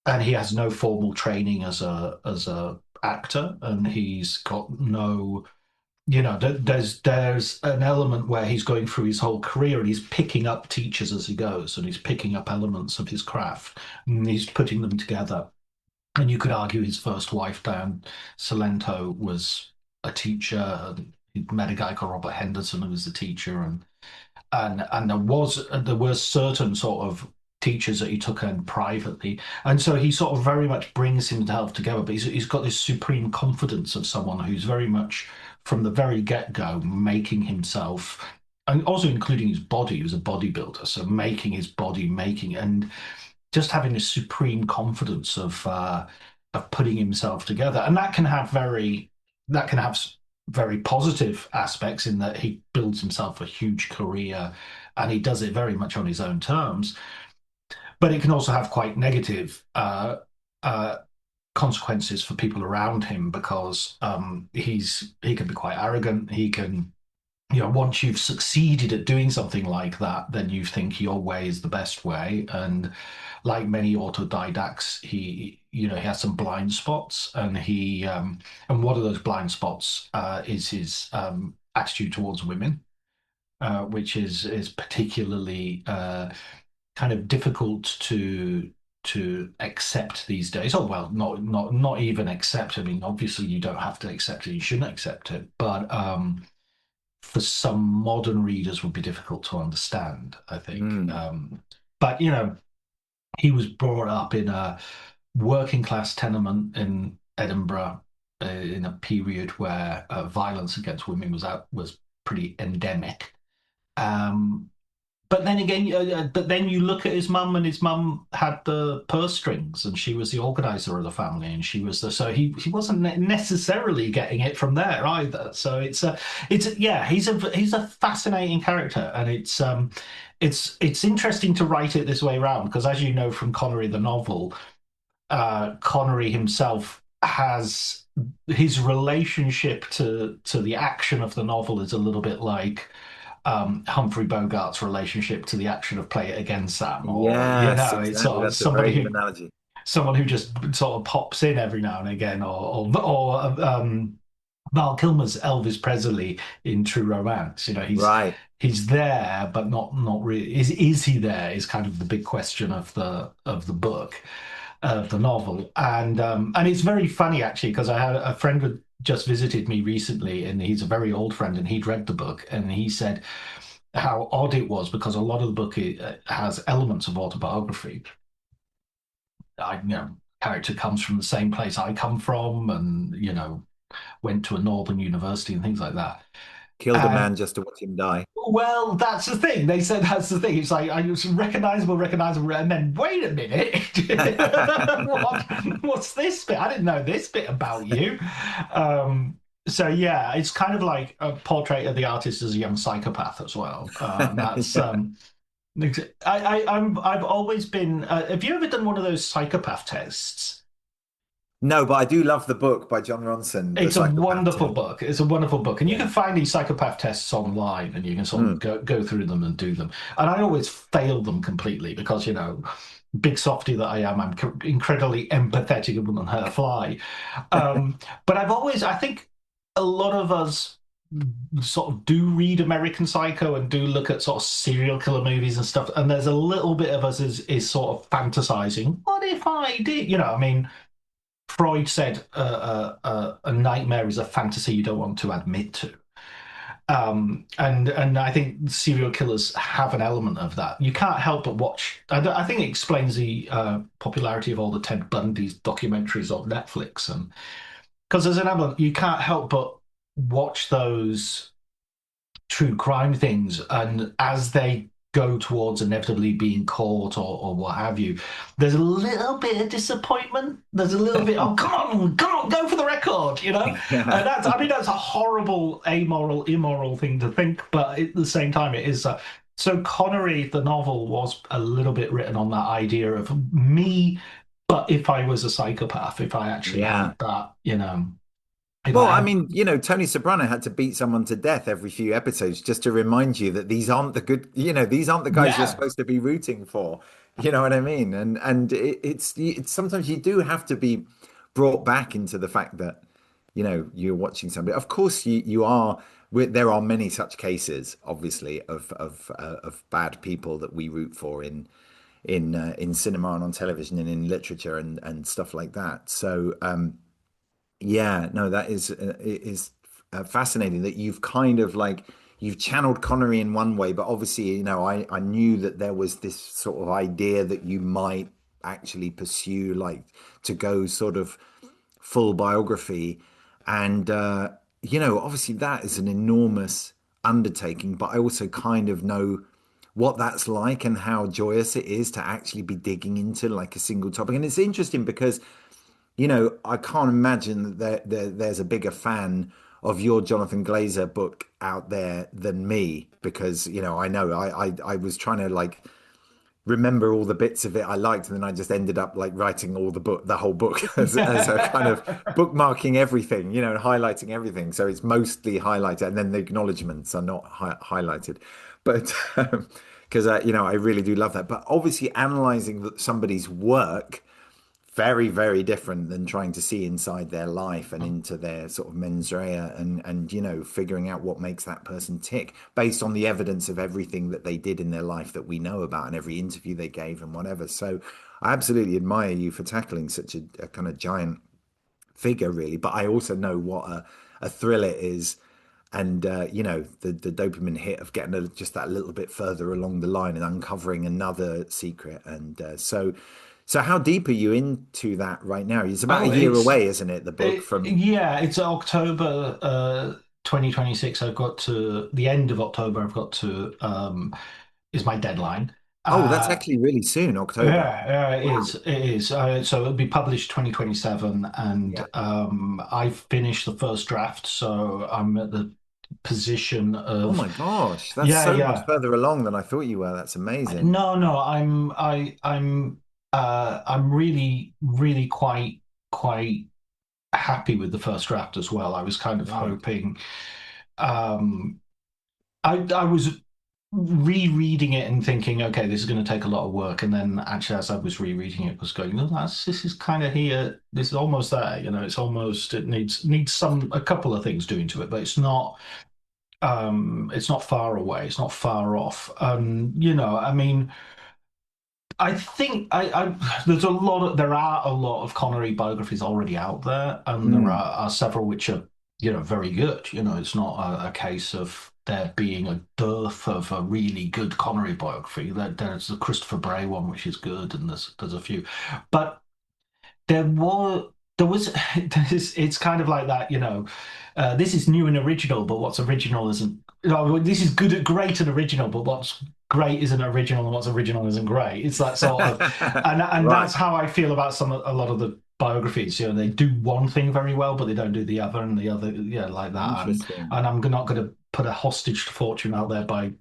and he has no formal training as a actor, and he's got no, there's an element where he's going through his whole career and he's picking up teachers as he goes, and he's picking up elements of his craft and he's putting them together. And you could argue his first wife, Diane Salento, was a teacher. And he met a guy called Robert Henderson who was the teacher, and there were certain sort of teachers that he took in privately, and so he sort of very much brings himself together. But he's got this supreme confidence of someone who's very much from the very get-go making himself, and also including his body. He was a bodybuilder, so making his body, making and just having this supreme confidence of putting himself together, and that can have very positive aspects in that he builds himself a huge career, and he does it very much on his own terms. But it can also have quite negative uh, consequences for people around him because he can be quite arrogant. He can once you've succeeded at doing something like that, then you think your way is the best way. And like many autodidacts, he has some blind spots, and one of those blind spots is his attitude towards women, which is particularly kind of difficult to accept these days. Oh well, not even accept. I mean, obviously you don't have to accept it. You shouldn't accept it, but for some modern readers would be difficult to understand, I think. Hmm. But he was brought up in a working class tenement in Edinburgh in a period where violence against women was pretty endemic. Um, but then you look at his mum, and his mum had the purse strings, and she was the organizer of the family, and she was the so he wasn't necessarily getting it from there either. So yeah, he's a fascinating character, and it's interesting to write it this way around because, as you know from Connery the novel, Connery himself has his relationship to the action of the novel is a little bit like Humphrey Bogart's relationship to the action of Play It Again, Sam, or Yes, it's exactly. sort of That's a very somebody good who analogy. just sort of pops in every now and again, or Val Kilmer's Elvis Presley in True Romance. Right. He's there, but not really. Is he there? Is kind of the big question of the book, of the novel, and it's very funny actually because I had a friend who just visited me recently, and he's a very old friend, and he'd read the book, and he said how odd it was because a lot of the book has elements of autobiography. Character comes from the same place I come from, and went to a northern university and things like that. Killed a And man just to watch him die. well, that's the thing. They said that's the thing. It's like I was recognizable, and then wait a minute, what's this bit? I didn't know this bit about you. So yeah, it's kind of like a portrait of the artist as a young psychopath as well. That's Yeah. I've always been. Have you ever done one of those psychopath tests? No, but I do love the book by John Ronson, The It's a Psychopath wonderful Test. book. It's a wonderful book, and you Yeah. can find these psychopath tests online, and you can sort of Mm. go through them and do them. And I always fail them completely because big softy that I am, I'm incredibly empathetic and wouldn't hurt a fly. But I think a lot of us sort of do read American Psycho and do look at sort of serial killer movies and stuff. And there's a little bit of us is sort of fantasizing. What if I did? I mean, Freud said a nightmare is a fantasy you don't want to admit to. And I think serial killers have an element of that. You can't help but watch. I think it explains the popularity of all the Ted Bundy's documentaries on Netflix, and because there's an element you can't help but watch those true crime things, and as they go towards inevitably being caught or what have you, there's a little bit of disappointment. There's a little bit, oh, come on, go for the record, Yeah. And I mean, that's a horrible, amoral, immoral thing to think, but at the same time, it is. So Connery, the novel, was a little bit written on that idea of me, but if I was a psychopath, if I actually had Yeah. that, if Well, I I had, mean, Tony Soprano had to beat someone to death every few episodes just to remind you that these aren't the good, these aren't the guys you're yeah. supposed to be rooting for. You know what I mean? And it's sometimes you do have to be brought back into the fact that, you're watching somebody. Of course, you are. There are many such cases, obviously, of bad people that we root for in cinema and on television and in literature and stuff like that. So. Yeah, no, that is fascinating that you've kind of like you've channeled Connery in one way, but obviously, I knew that there was this sort of idea that you might actually pursue, like to go sort of full biography, and obviously that is an enormous undertaking, but I also kind of know what that's like and how joyous it is to actually be digging into like a single topic. And it's interesting because I can't imagine that there's a bigger fan of your Jonathan Glazer book out there than me because, I know I was trying to like remember all the bits of it I liked, and then I just ended up like writing the whole book as a kind of bookmarking everything, and highlighting everything. So it's mostly highlighted, and then the acknowledgements are not highlighted. But because I really do love that. But obviously, analyzing somebody's work very, very different than trying to see inside their life and into their sort of mens rea and figuring out what makes that person tick based on the evidence of everything that they did in their life that we know about and every interview they gave and whatever. So I absolutely admire you for tackling such a kind of giant figure, really. But I also know what a thrill it is. And the dopamine hit of getting just that little bit further along the line and uncovering another secret. And so how deep are you into that right now? It's about a Oh, year away, isn't it? The book from. yeah, it's October 2026. I've got to the end of October. I've got to is my deadline. Oh, that's Uh, actually really soon, October. yeah, it Wow. is. It is. So it'll be published 2027, and Yeah. I've finished the first draft, so I'm at the position Oh of my gosh, that's yeah, so much yeah. further along than I thought you were. That's amazing. No, no, I'm really, really quite happy with the first draft as well. I was kind of Right. hoping. Um, I was rereading it and thinking, okay, this is going to take a lot of work. And then actually, as I was rereading it, was going, no, this is kind of here. This is almost there. It needs a couple of things doing to it, but it's not far away. It's not far off. I mean. I think there are a lot of Connery biographies already out there, and there Mm. are several which are very good. It's not a case of there being a dearth of a really good Connery biography. There's the Christopher Bray one, which is good, and there's a few, but there was it's kind of like that, this is new and original, but what's original isn't. This is great and original, but what's great isn't original, and what's original isn't great. It's that sort of, and Right. that's how I feel about a lot of the biographies. They do one thing very well, but they don't do the other, and the other, like that. Interesting. And I'm not going to put a hostage to fortune out there by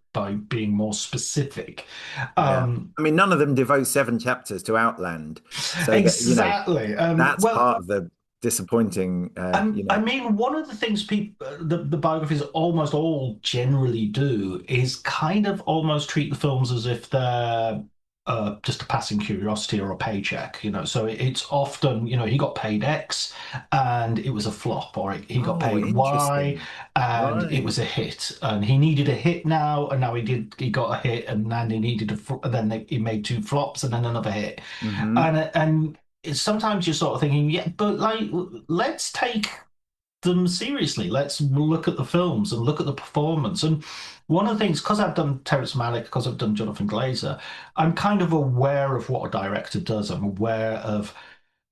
being more specific. Yeah. Um, I mean, none of them devote 7 chapters to Outland. So that, exactly. that's Well, part of the disappointing, I mean, one of the things the biographies almost all generally do is kind of almost treat the films as if they're just a passing curiosity or a paycheck, So it's often, he got paid X and it was a flop, or he got oh, paid Y interesting. and it Right. was a hit, and he needed a hit now, and now he got a hit, and then he needed he made two flops and then another hit, Hmm. and sometimes you're sort of thinking, yeah, but like, let's take them seriously. Let's look at the films and look at the performance. And one of the things, because I've done Terrence Malick, because I've done Jonathan Glazer, I'm kind of aware of what a director does. I'm aware of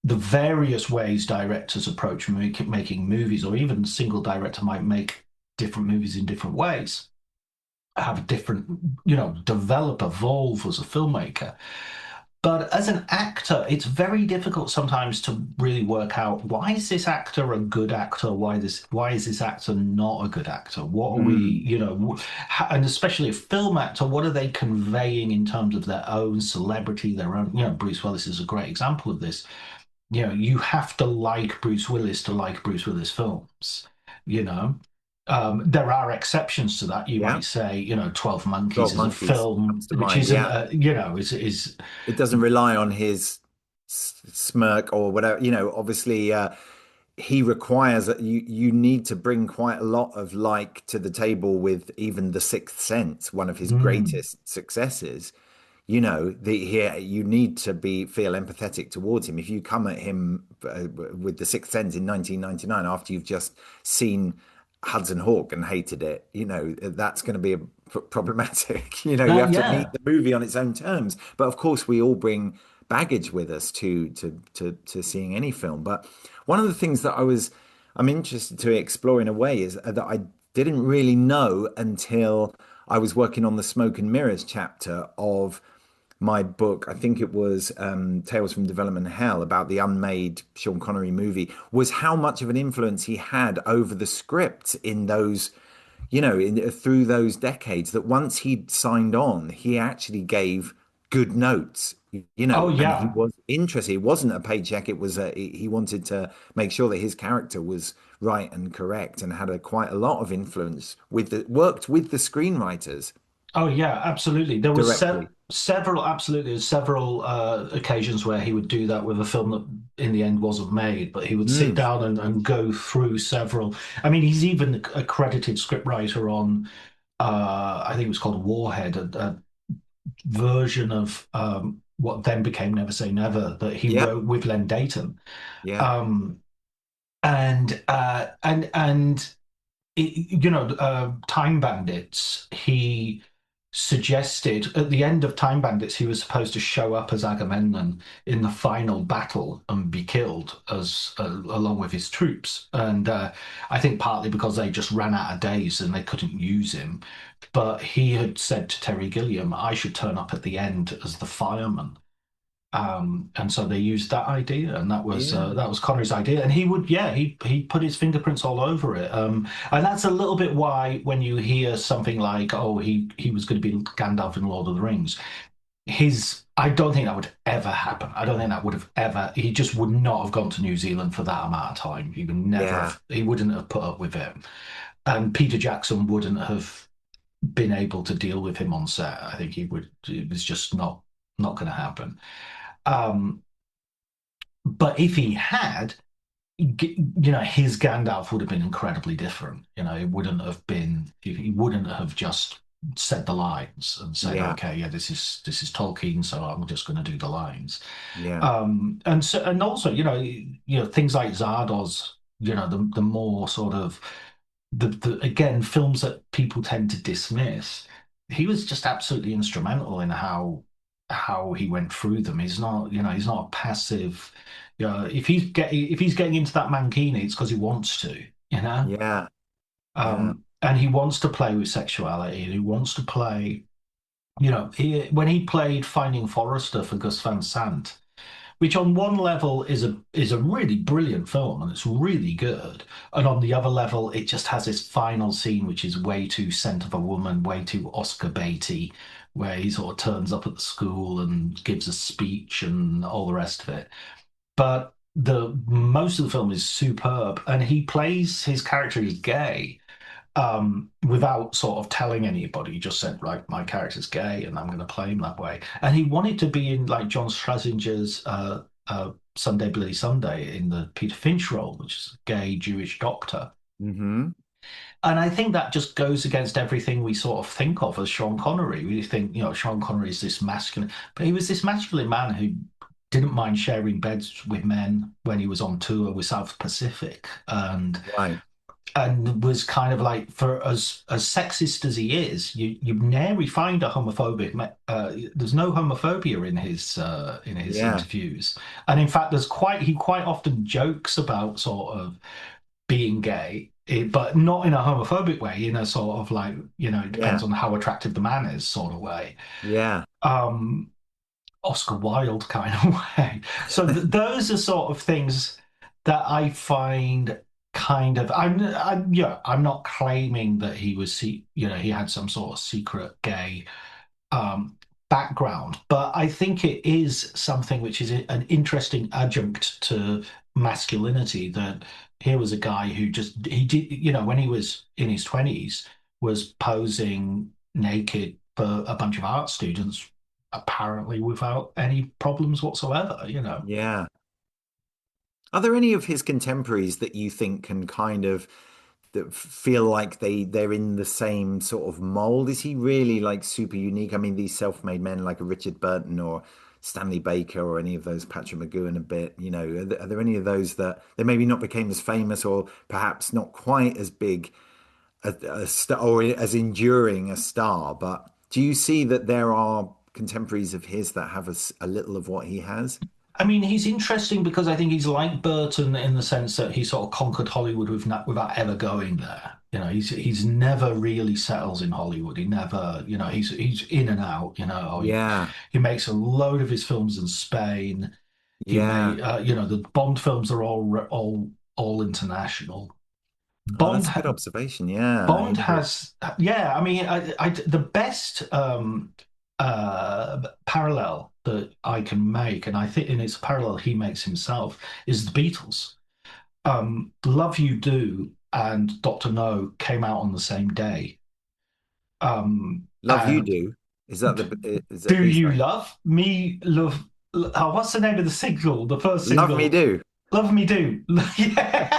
the various ways directors approach making movies, or even a single director might make different movies in different ways, have a different, develop, evolve as a filmmaker. But as an actor, it's very difficult sometimes to really work out, why is this actor a good actor? Why is this actor not a good actor? What are we, Mm. and especially a film actor, what are they conveying in terms of their own celebrity, their own, Bruce Willis is a great example of this. You have to like Bruce Willis to like Bruce Willis films, you know. There are exceptions to that. You Yeah. might say, 12 Monkeys 12 is a Monkeys film comes to which mind. isn't Yeah. a, is It doesn't rely on his smirk or whatever. Obviously, he requires that you need to bring quite a lot of like to the table with even The Sixth Sense, one of his mm, greatest successes. Here you need to feel empathetic towards him. If you come at him with The Sixth Sense in 1999 after you've just seen Hudson Hawk and hated it, that's going to be problematic. You have to meet yeah. the movie on its own terms. But of course, we all bring baggage with us to seeing any film. But one of the things that I'm interested to explore in a way is that I didn't really know until I was working on the Smoke and Mirrors chapter of my book. I think it was Tales from Development Hell, about the unmade Sean Connery movie, was how much of an influence he had over the script in those, through those decades, that once he'd signed on, he actually gave good notes, Oh, and he yeah. was interested. It wasn't a paycheck. He wanted to make sure that his character was right and correct, and had quite a lot of influence worked with the screenwriters Oh, yeah, absolutely. There was directly. several occasions where he would do that with a film that in the end wasn't made, but he would sit Mm, down and go through several. I mean, he's even a credited scriptwriter on, I think it was called Warhead, a version of what then became Never Say Never, that he yep. wrote with Len Dayton. Yeah. Um, and Time Bandits, he suggested at the end of Time Bandits, he was supposed to show up as Agamemnon in the final battle and be killed along with his troops. And I think partly because they just ran out of days and they couldn't use him. But he had said to Terry Gilliam, I should turn up at the end as the fireman. And so they used that idea, and Yeah. that was Connery's idea, and he put his fingerprints all over it. And that's a little bit why when you hear something like, "Oh, he was going to be Gandalf in Lord of the Rings," I don't think that would ever happen. I don't think that would have ever. He just would not have gone to New Zealand for that amount of time. Yeah. He wouldn't have put up with it, and Peter Jackson wouldn't have been able to deal with him on set. I think he would. It was just not going to happen. Um, But if he had, his Gandalf would have been incredibly different. It wouldn't have been. He wouldn't have just said the lines and said, Yeah. "Okay, yeah, this is Tolkien, so I'm just going to do the lines." Yeah. And also, things like Zardoz. The more sort of again, films that people tend to dismiss. He was just absolutely instrumental in how he went through them. He's not, he's not a passive. If he's getting into that mankini, it's because he wants to, you know. Yeah, yeah. And he wants to play with sexuality, and he wants to play. When he played Finding Forrester for Gus Van Sant, which on one level is a really brilliant film and it's really good, and on the other level it just has this final scene which is way too Scent of a Woman, way too Oscar baity, where he sort of turns up at the school and gives a speech and all the rest of it. But the most of the film is superb, and he plays his character as gay without sort of telling anybody. He just said, right, my character's gay and I'm going to play him that way. And he wanted to be in like John Strazinger's Sunday Bloody Sunday in the Peter Finch role, which is a gay Jewish doctor. Hmm. And I think that just goes against everything we sort of think of as Sean Connery. We think, Sean Connery is this masculine, but he was this masculine man who didn't mind sharing beds with men when he was on tour with South Pacific. Right. And was kind of like, for as sexist as he is, you nary find a homophobic. There's no homophobia in his Yeah, interviews, and in fact, he quite often jokes about sort of being gay, but not in a homophobic way, in a sort of like, it depends yeah, on how attractive the man is sort of way. yeah. Um, Oscar Wilde kind of way. So those are sort of things that I find kind of. I'm not claiming that he was, he had some sort of secret gay um, background, but I think it is something which is an interesting adjunct to masculinity. That here was a guy who he did, when he was in his 20s, was posing naked for a bunch of art students, apparently without any problems whatsoever. Yeah. Are there any of his contemporaries that you think can kind of that feel like they're in the same sort of mold? Is he really like super unique? I mean, these self-made men like a Richard Burton or Stanley Baker or any of those, Patrick McGoohan a bit, are there any of those that they maybe not became as famous or perhaps not quite as big a star or as enduring a star? But do you see that there are contemporaries of his that have a little of what he has? I mean, he's interesting because I think he's like Burton in the sense that he sort of conquered Hollywood without ever going there. He's never really settles in Hollywood. He never, he's in and out. Or Yeah, he makes a load of his films in Spain. He yeah. made, the Bond films are all international. Oh, Bond that's a good observation. Yeah, Bond has, yeah. I mean, the best parallel that I can make, and I think, and it's a parallel he makes himself, is the Beatles. Love You Do and Doctor No came out on the same day. Love You And Do. Is that the is that Do B You side? Love Me? Oh, what's the name of the single? The first Love Me single. Do. Love Me Do. Yeah.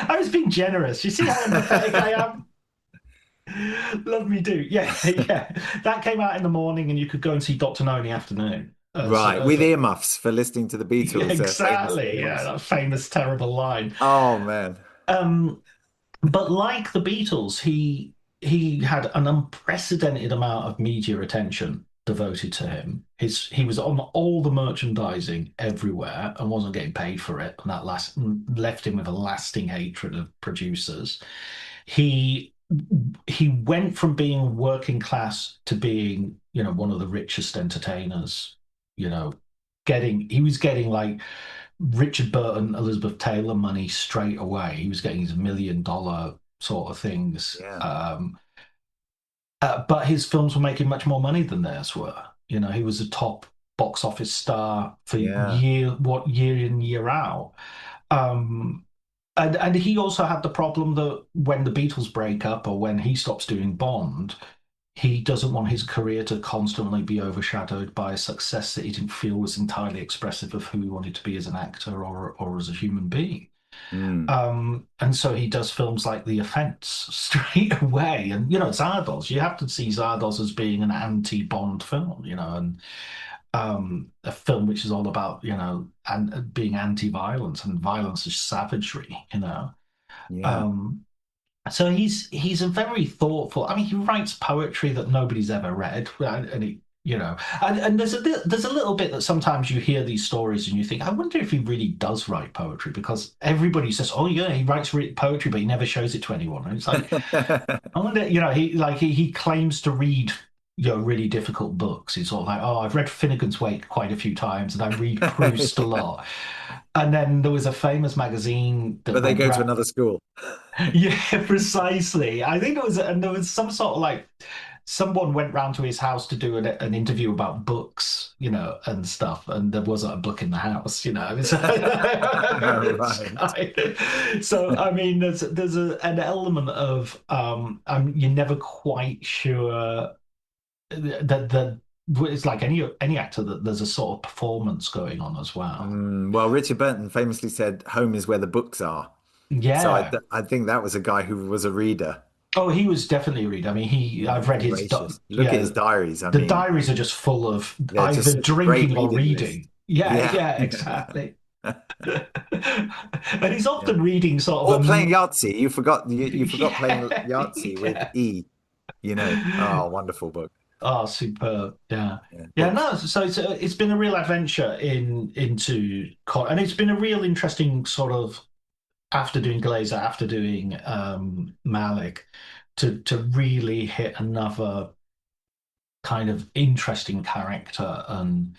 I was being generous. You see how empathetic I am? Love Me Do. Yeah, yeah. That came out in the morning, and you could go and see Doctor No in the afternoon. Right, with earmuffs for listening to the Yeah, Beatles, famous exactly. Yeah, earmuffs. that famous terrible line. Oh man. Um, but like the Beatles, he had an unprecedented amount of media attention devoted to him. He was on all the merchandising everywhere and wasn't getting paid for it, and that left him with a lasting hatred of producers. He he went from being working class to being, one of the richest entertainers. You know, he was getting like Richard Burton, Elizabeth Taylor money straight away. He was getting his $1 million sort of things. Yeah, But his films were making much more money than theirs were. He was a top box office star for yeah, year in, year out. Um, and he also had the problem that when the Beatles break up or when he stops doing Bond, he doesn't want his career to constantly be overshadowed by a success that he didn't feel was entirely expressive of who he wanted to be as an actor or as a human being. mm, And so he does films like The Offense straight away. And, Zardoz, you have to see Zardoz as being an anti-Bond film, and a film which is all about, and being anti-violence, and violence is savagery. yeah. Um, So he's a very thoughtful. I mean, he writes poetry that nobody's ever read, and he, and there's a little bit that sometimes you hear these stories and you think, I wonder if he really does write poetry because everybody says, oh yeah, he writes poetry, but he never shows it to anyone. And it's like, I wonder, he claims to read, really difficult books. He's sort of like, oh, I've read Finnegan's Wake quite a few times, and I read Proust a Yeah. lot. And then there was a famous magazine that But they went go to round. another school. Yeah, precisely. I think it was, and there was some sort of like someone went round to his house to do an interview about books, and stuff, and there wasn't a book in the house, So, Right. so I mean, there's an element of you're never quite sure that it's like any actor that there's a sort of performance going on as well. Well, Richard Burton famously said, "Home is where the books are." So Yeah. I think that was a guy who was a reader. Oh, he was definitely a reader. I mean, I've read his, Voracious. Look at yeah, his diaries. I the mean, diaries are just full of they're either just such a great drinking or reading list. reading. Yeah, Yeah. yeah, exactly. And he's Yeah. often reading sort of Or playing Yahtzee. You forgot playing yeah, Yahtzee with yeah. E, Oh, wonderful book. Oh, superb. Yeah. Yeah. Yeah, Books. no, so it's been a real adventure into and it's been a real interesting sort of after doing Glazer, after doing Malik, to really hit another kind of interesting character and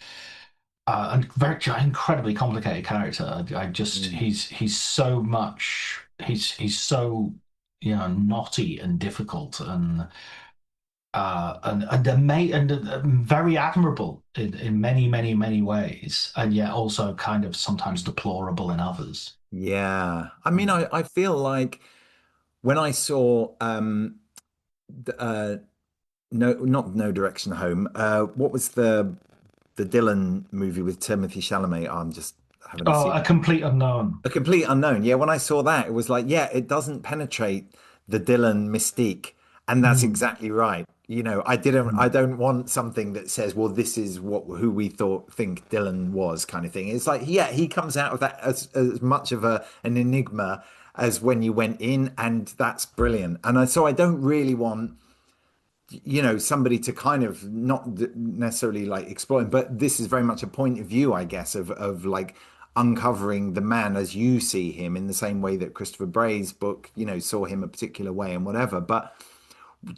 very incredibly complicated character. I just Mm. he's so much he's so knotty and difficult and very admirable in many ways, and yet also kind of sometimes deplorable in others. Yeah. I mean, I feel like when I saw no, not No Direction Home. What was the Dylan movie with Timothy Chalamet? I'm just having a Oh, seat. a complete unknown. A Complete Unknown. Yeah, when I saw that, it was like, yeah, it doesn't penetrate the Dylan mystique, and that's Mm, exactly right. I mm. don't want something that says, well, this is who we think Dylan was, kind of thing. It's like, yeah, he comes out of that as much of an enigma as when you went in, and that's brilliant. So I don't really want somebody to kind of not necessarily like exploring, but this is very much a point of view, I guess, of like uncovering the man as you see him in the same way that Christopher Bray's book, saw him a particular way and whatever. But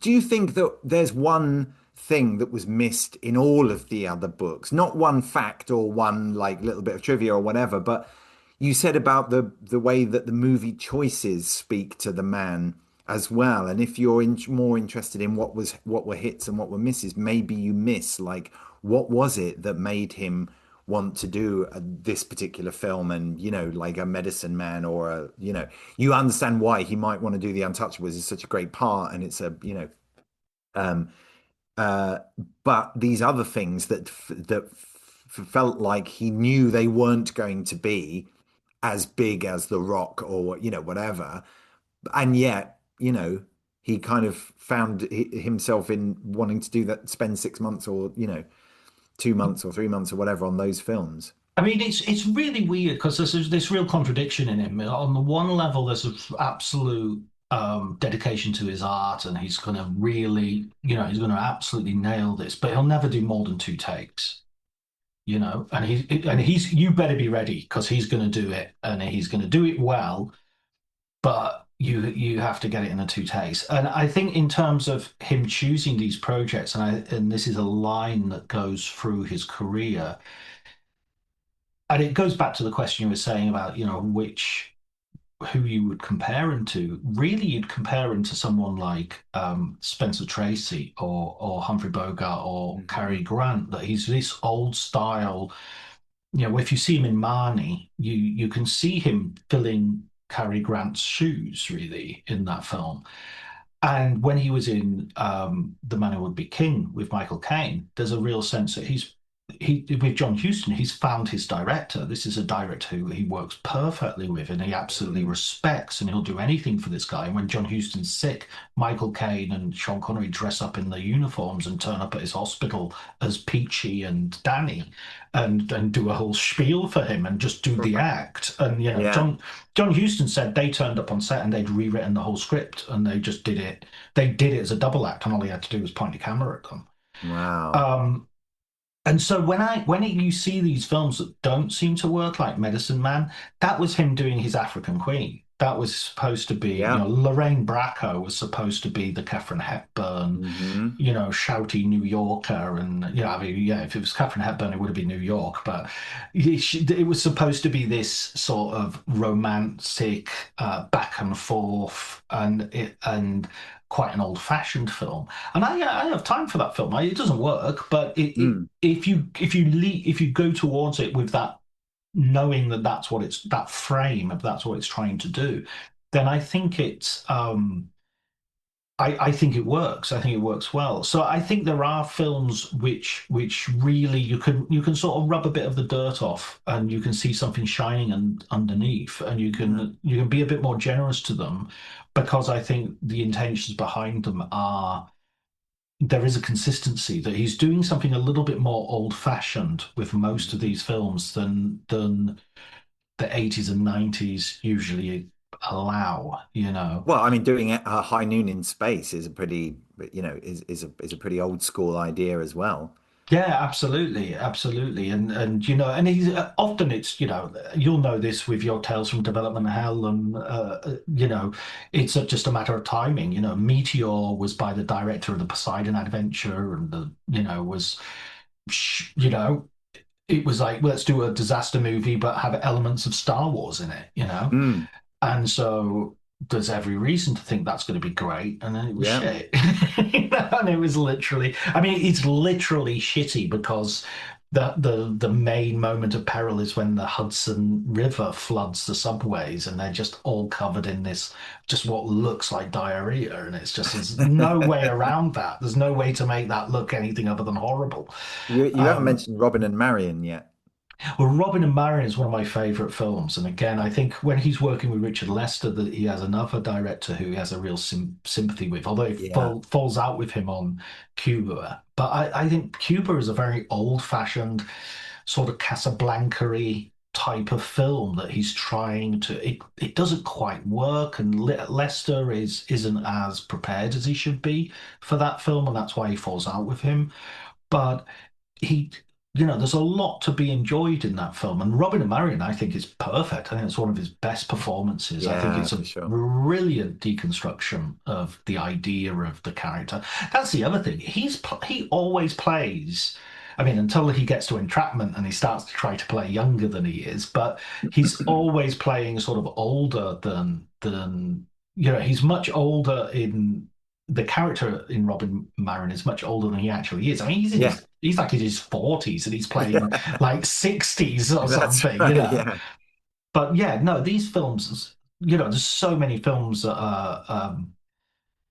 do you think that there's one thing that was missed in all of the other books? Not one fact or one like little bit of trivia or whatever, but you said about the way that the movie choices speak to the man as well. And if you're more interested in what were hits and what were misses, maybe you miss like what was it that made him want to do this particular film and like a medicine man or you understand why he might want to do the Untouchables is such a great part and it's a um uh but these other things felt like he knew they weren't going to be as big as The Rock or whatever, and yet he kind of found himself in wanting to do that, spend 6 months or 2 months or 3 months or whatever on those films. I mean, it's really weird because there's this real contradiction in him. On the one level, there's an absolute dedication to his art, and he's going to really, he's going to absolutely nail this, but he'll never do more than two takes. And you better be ready because he's going to do it, and he's going to do it well. But you have to get it in the two takes. And I think in terms of him choosing these projects, and this is a line that goes through his career, and it goes back to the question you were saying about which who you would compare him to. Really, you'd compare him to someone like Spencer Tracy or Humphrey Bogart or Mhm. Cary Grant. That he's this old style. If you see him in Marnie, you can see him filling Cary Grant's shoes really in that film. And when he was in The Man Who Would Be King with Michael Caine, there's a real sense that he's he with John Huston, he's found his director. This is a director who he works perfectly with and he absolutely Mm. respects, and he'll do anything for this guy. And when John Huston's sick, Michael Caine and Sean Connery dress up in their uniforms and turn up at his hospital as Peachy and Danny, and do a whole spiel for him and just do the act. And Yeah. John Huston said they turned up on set and they'd rewritten the whole script and they just did it. They did it as a double act, and all he had to do was point the camera at them. Wow. Um, and so you see these films that don't seem to work, like Medicine Man, that was him doing his African Queen. That was supposed to be, Yeah. Lorraine Bracco was supposed to be the Katharine Hepburn, Hmm. shouty New Yorker. And, I mean, yeah, if it was Katharine Hepburn, it would have been New York. But it was supposed to be this sort of romantic, back and forth, and quite an old-fashioned film. And I have time for that film. It doesn't work, but Mm. if you go towards it with that, knowing that that's what it's that frame of that's what it's trying to do, then I think it works. I think it works well. So I think there are films which really you can sort of rub a bit of the dirt off and you can see something shining and underneath, and Yeah. you can be a bit more generous to them, because I think the intentions behind them are, there is a consistency that he's doing something a little bit more old-fashioned with most of Mhm. these films than the 80s and 90s usually allow. Well, I mean, doing a high noon in space is a pretty, is a pretty old school idea as well. Yeah, absolutely, absolutely, and he's often it's you'll know this with your Tales from Development Hell, and it's just a matter of timing. Meteor was by the director of the Poseidon Adventure, and the was you know it was like, let's do a disaster movie but have elements of Star Wars in it. Mm. And so there's every reason to think that's going to be great. And then it was Yeah. shit. And it was literally, I mean, it's literally shitty because the main moment of peril is when the Hudson River floods the subways and they're just all covered in this, just what looks like diarrhea. And it's just, there's no way around that. There's no way to make that look anything other than horrible. You haven't Um, mentioned Robin and Marion yet. well, Robin and Marion is one of my favorite films, and again, I think when he's working with Richard Lester, that he has another director who he has a real sympathy with. Although it Yeah. falls out with him on Cuba, but I think Cuba is a very old-fashioned sort of Casablanca-y type of film that he's trying to. It doesn't quite work, and Lester isn't as prepared as he should be for that film, and that's why he falls out with him. But he, there's a lot to be enjoyed in that film. And Robin and Marion, I think, is perfect. I think it's one of his best performances. I think Yeah, it's for a sure. brilliant deconstruction of the idea of the character. That's the other thing. He always plays. I mean, until he gets to Entrapment and he starts to try to play younger than he is, but he's always playing sort of older than he's much older in the character in Robin Marin is much older than he actually is. I mean, Yeah. he's like in his 40s and he's playing Yeah. like 60s or That's something. right. Yeah. But yeah, no, these films, there's so many films that are,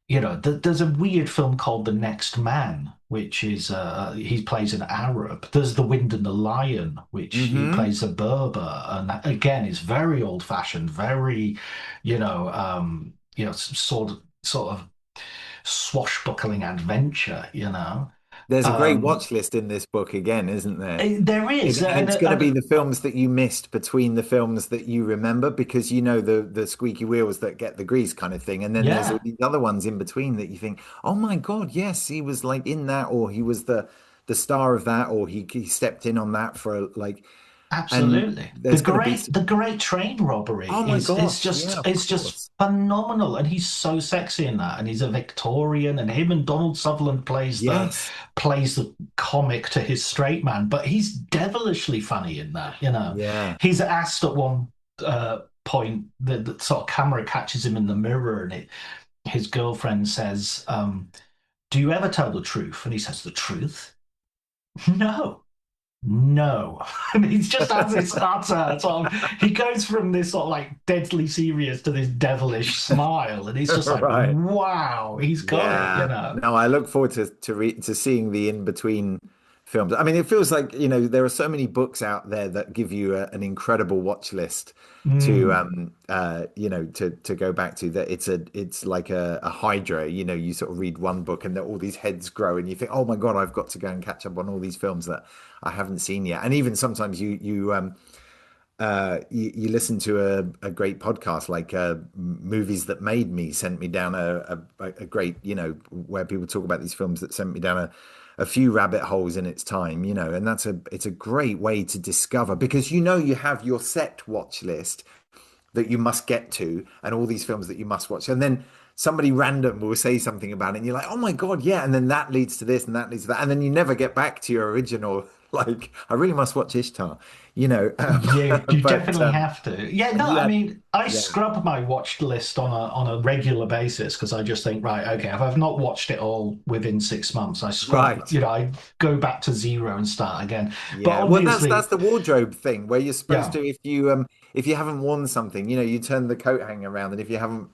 there's a weird film called The Next Man, which is he plays an Arab. There's The Wind and the Lion, which he Hmm. plays a Berber, and that, again, is very old-fashioned, very, sort of swashbuckling adventure. There's a great Um, watch list in this book again, isn't there? there is, And it's going to be the films that you missed between the films that you remember because you know the squeaky wheels that get the grease kind of thing. And then there's all yeah, these other ones in between that you think, oh my God, yes, he was like in that, or he was the star of that, or he stepped in on that for like, and absolutely. The there's going to be great some, the great train robbery oh my is gosh, yeah, just of it's just course. phenomenal, and he's so sexy in that, and he's a Victorian, and him and Donald Sutherland Yes. plays the comic to his straight man, but he's devilishly funny in that. Yeah. He's asked at one point, the sort of camera catches him in the mirror, and his girlfriend says, "Do you ever tell the truth?" And he says, "The truth? No." No, and he's just as it starts out, he goes from this sort of like deadly serious to this devilish smile, and it's just like, Right. wow, he's got it. Yeah. No, I look forward to seeing the in between films. I mean, it feels like, there are so many books out there that give you an incredible watch list to Mm. to go back to, that it's like a hydra. You sort of read one book and then all these heads grow and you think, oh my God, I've got to go and catch up on all these films that I haven't seen yet. And even sometimes you listen to a great podcast like Movies That Made Me sent me down a great, where people talk about these films that sent me down a few rabbit holes in its time, and it's a great way to discover, because you have your set watch list that you must get to and all these films that you must watch. And then somebody random will say something about it and you're like, oh my God, yeah. And then that leads to this and that leads to that. And then you never get back to your original, like, I really must watch Ishtar, you know. You But definitely have to. Yeah, no, I yeah, mean, I yeah, scrub my watched list on a regular basis because I just think, right, okay, if I've not watched it all within 6 months, I scrub, right. I go back to zero and start again. But Yeah, well, that's obviously, the wardrobe thing where you're supposed yeah. to, if you haven't worn something, you turn the coat hanger around, and if you haven't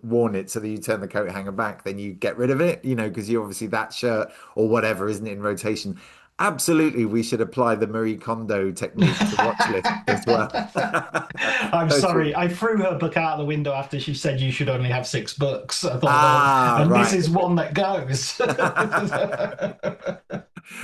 worn it, so that you turn the coat hanger back, then you get rid of it, because you obviously, that shirt or whatever isn't in rotation. Absolutely, we should apply the Marie Kondo technique to watch list as well. I'm Totally. sorry, I threw her book out the window after she said you should only have 6 books. I thought, well, Ah, and this right. is one that goes.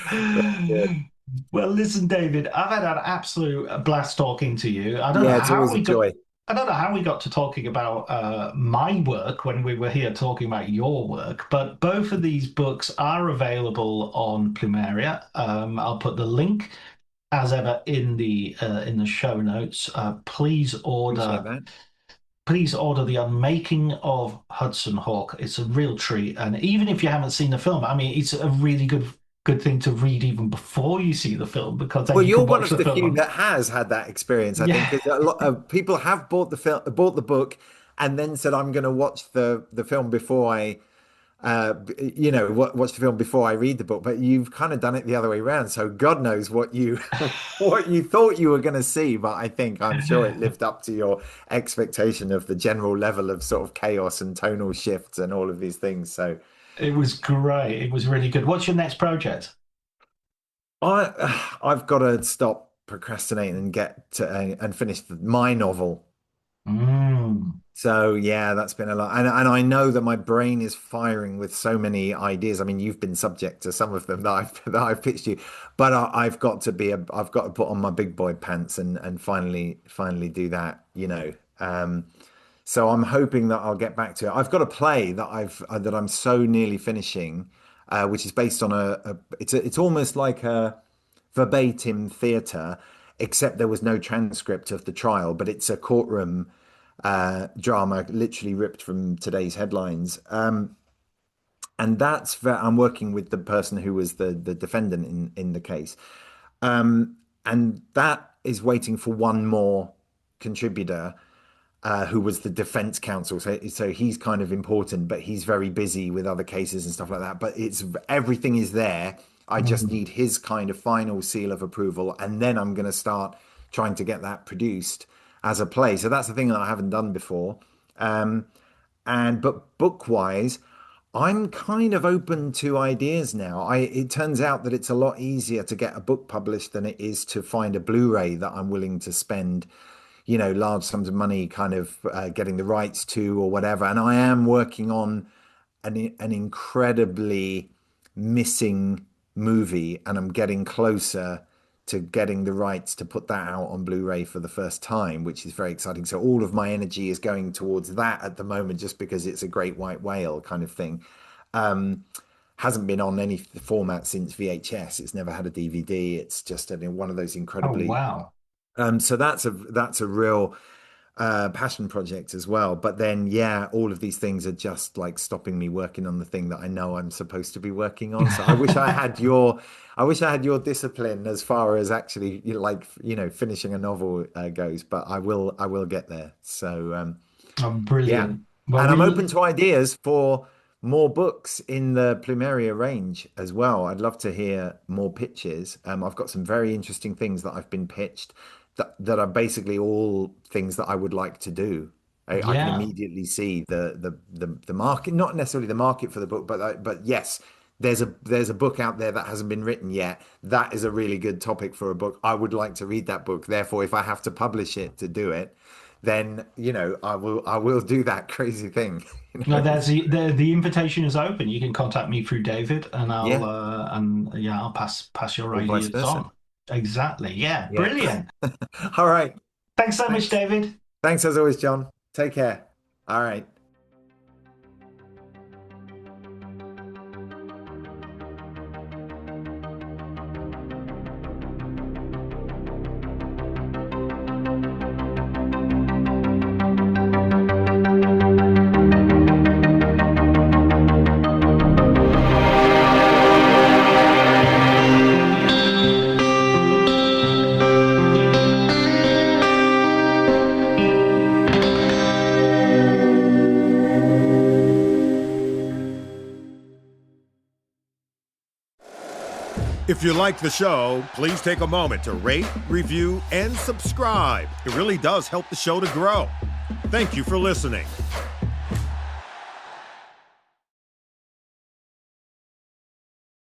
Very good. Well, listen, David, I've had an absolute blast talking to you. Yeah, it's always a joy. I don't know how we got to talking about my work when we were here talking about your work, but both of these books are available on Plumeria. I'll put the link as ever in the show notes. Appreciate that. Please order the Unmaking of Hudson Hawk. It's a real treat, and even if you haven't seen the film, I mean, it's a really good thing to read even before you see the film because then Well, you you're can one watch of the the film few on. that has had that experience, I think, Yeah, because a lot of people have bought the book, and then said, "I'm going to watch the film before I, watch the film before I read the book." But you've kind of done it the other way around. So God knows what you what you thought you were going to see, but I'm sure it lived up to your expectation of the general level of sort of chaos and tonal shifts and all of these things. So. it was great. It was really good. What's your next project? I've got to stop procrastinating and get to and finish my novel. Mm. So yeah, that's been a lot, and I know that my brain is firing with so many ideas. I mean, you've been subject to some of them that I've pitched you, but I've got to put on my big boy pants and finally do that. So I'm hoping that I'll get back to it. I've got a play that I'm so nearly finishing, which is based on it's almost like a verbatim theatre, except there was no transcript of the trial, but it's a courtroom drama, literally ripped from today's headlines. And I'm working with the person who was the defendant in the case, and that is waiting for one more contributor who was the defense counsel. So he's kind of important, but he's very busy with other cases and stuff like that. But it's everything is there. I just Mm. need his kind of final seal of approval, and then I'm going to start trying to get that produced as a play. So that's the thing that I haven't done before. But book wise, I'm kind of open to ideas now. It turns out that it's a lot easier to get a book published than it is to find a Blu-ray that I'm willing to spend, large sums of money kind of getting the rights to or whatever. And I am working on an incredibly missing movie, and I'm getting closer to getting the rights to put that out on Blu-ray for the first time, which is very exciting. So all of my energy is going towards that at the moment, just because it's a great white whale kind of thing. Hasn't been on any format since VHS. It's never had a DVD. It's just one of those Oh, incredibly wow. so that's a real passion project as well. But then, yeah, all of these things are just like stopping me working on the thing that I know I'm supposed to be working on. So I wish I had your discipline as far as actually, finishing a novel goes. But I will get there. So Oh, yeah. brilliant. Well, And I'm open we to ideas for more books in the Plumeria range as well. I'd love to hear more pitches. I've got some very interesting things that I've been pitched that are basically all things that I would like to do. I can yeah. immediately see the market, not necessarily the market for the book, but yes, there's a book out there that hasn't been written yet. That is a really good topic for a book. I would like to read that book. Therefore, if I have to publish it to do it, then I will do that crazy thing. No, there's the invitation is open. You can contact me through David, and Yeah, I'll pass your or vice ideas versa. on. Exactly. Yeah. Yeah. Brilliant. All right. Thanks so much, Thanks. David. Thanks as always, John. Take care. All right. If you like the show, please take a moment to rate, review, and subscribe. It really does help the show to grow. Thank you for listening.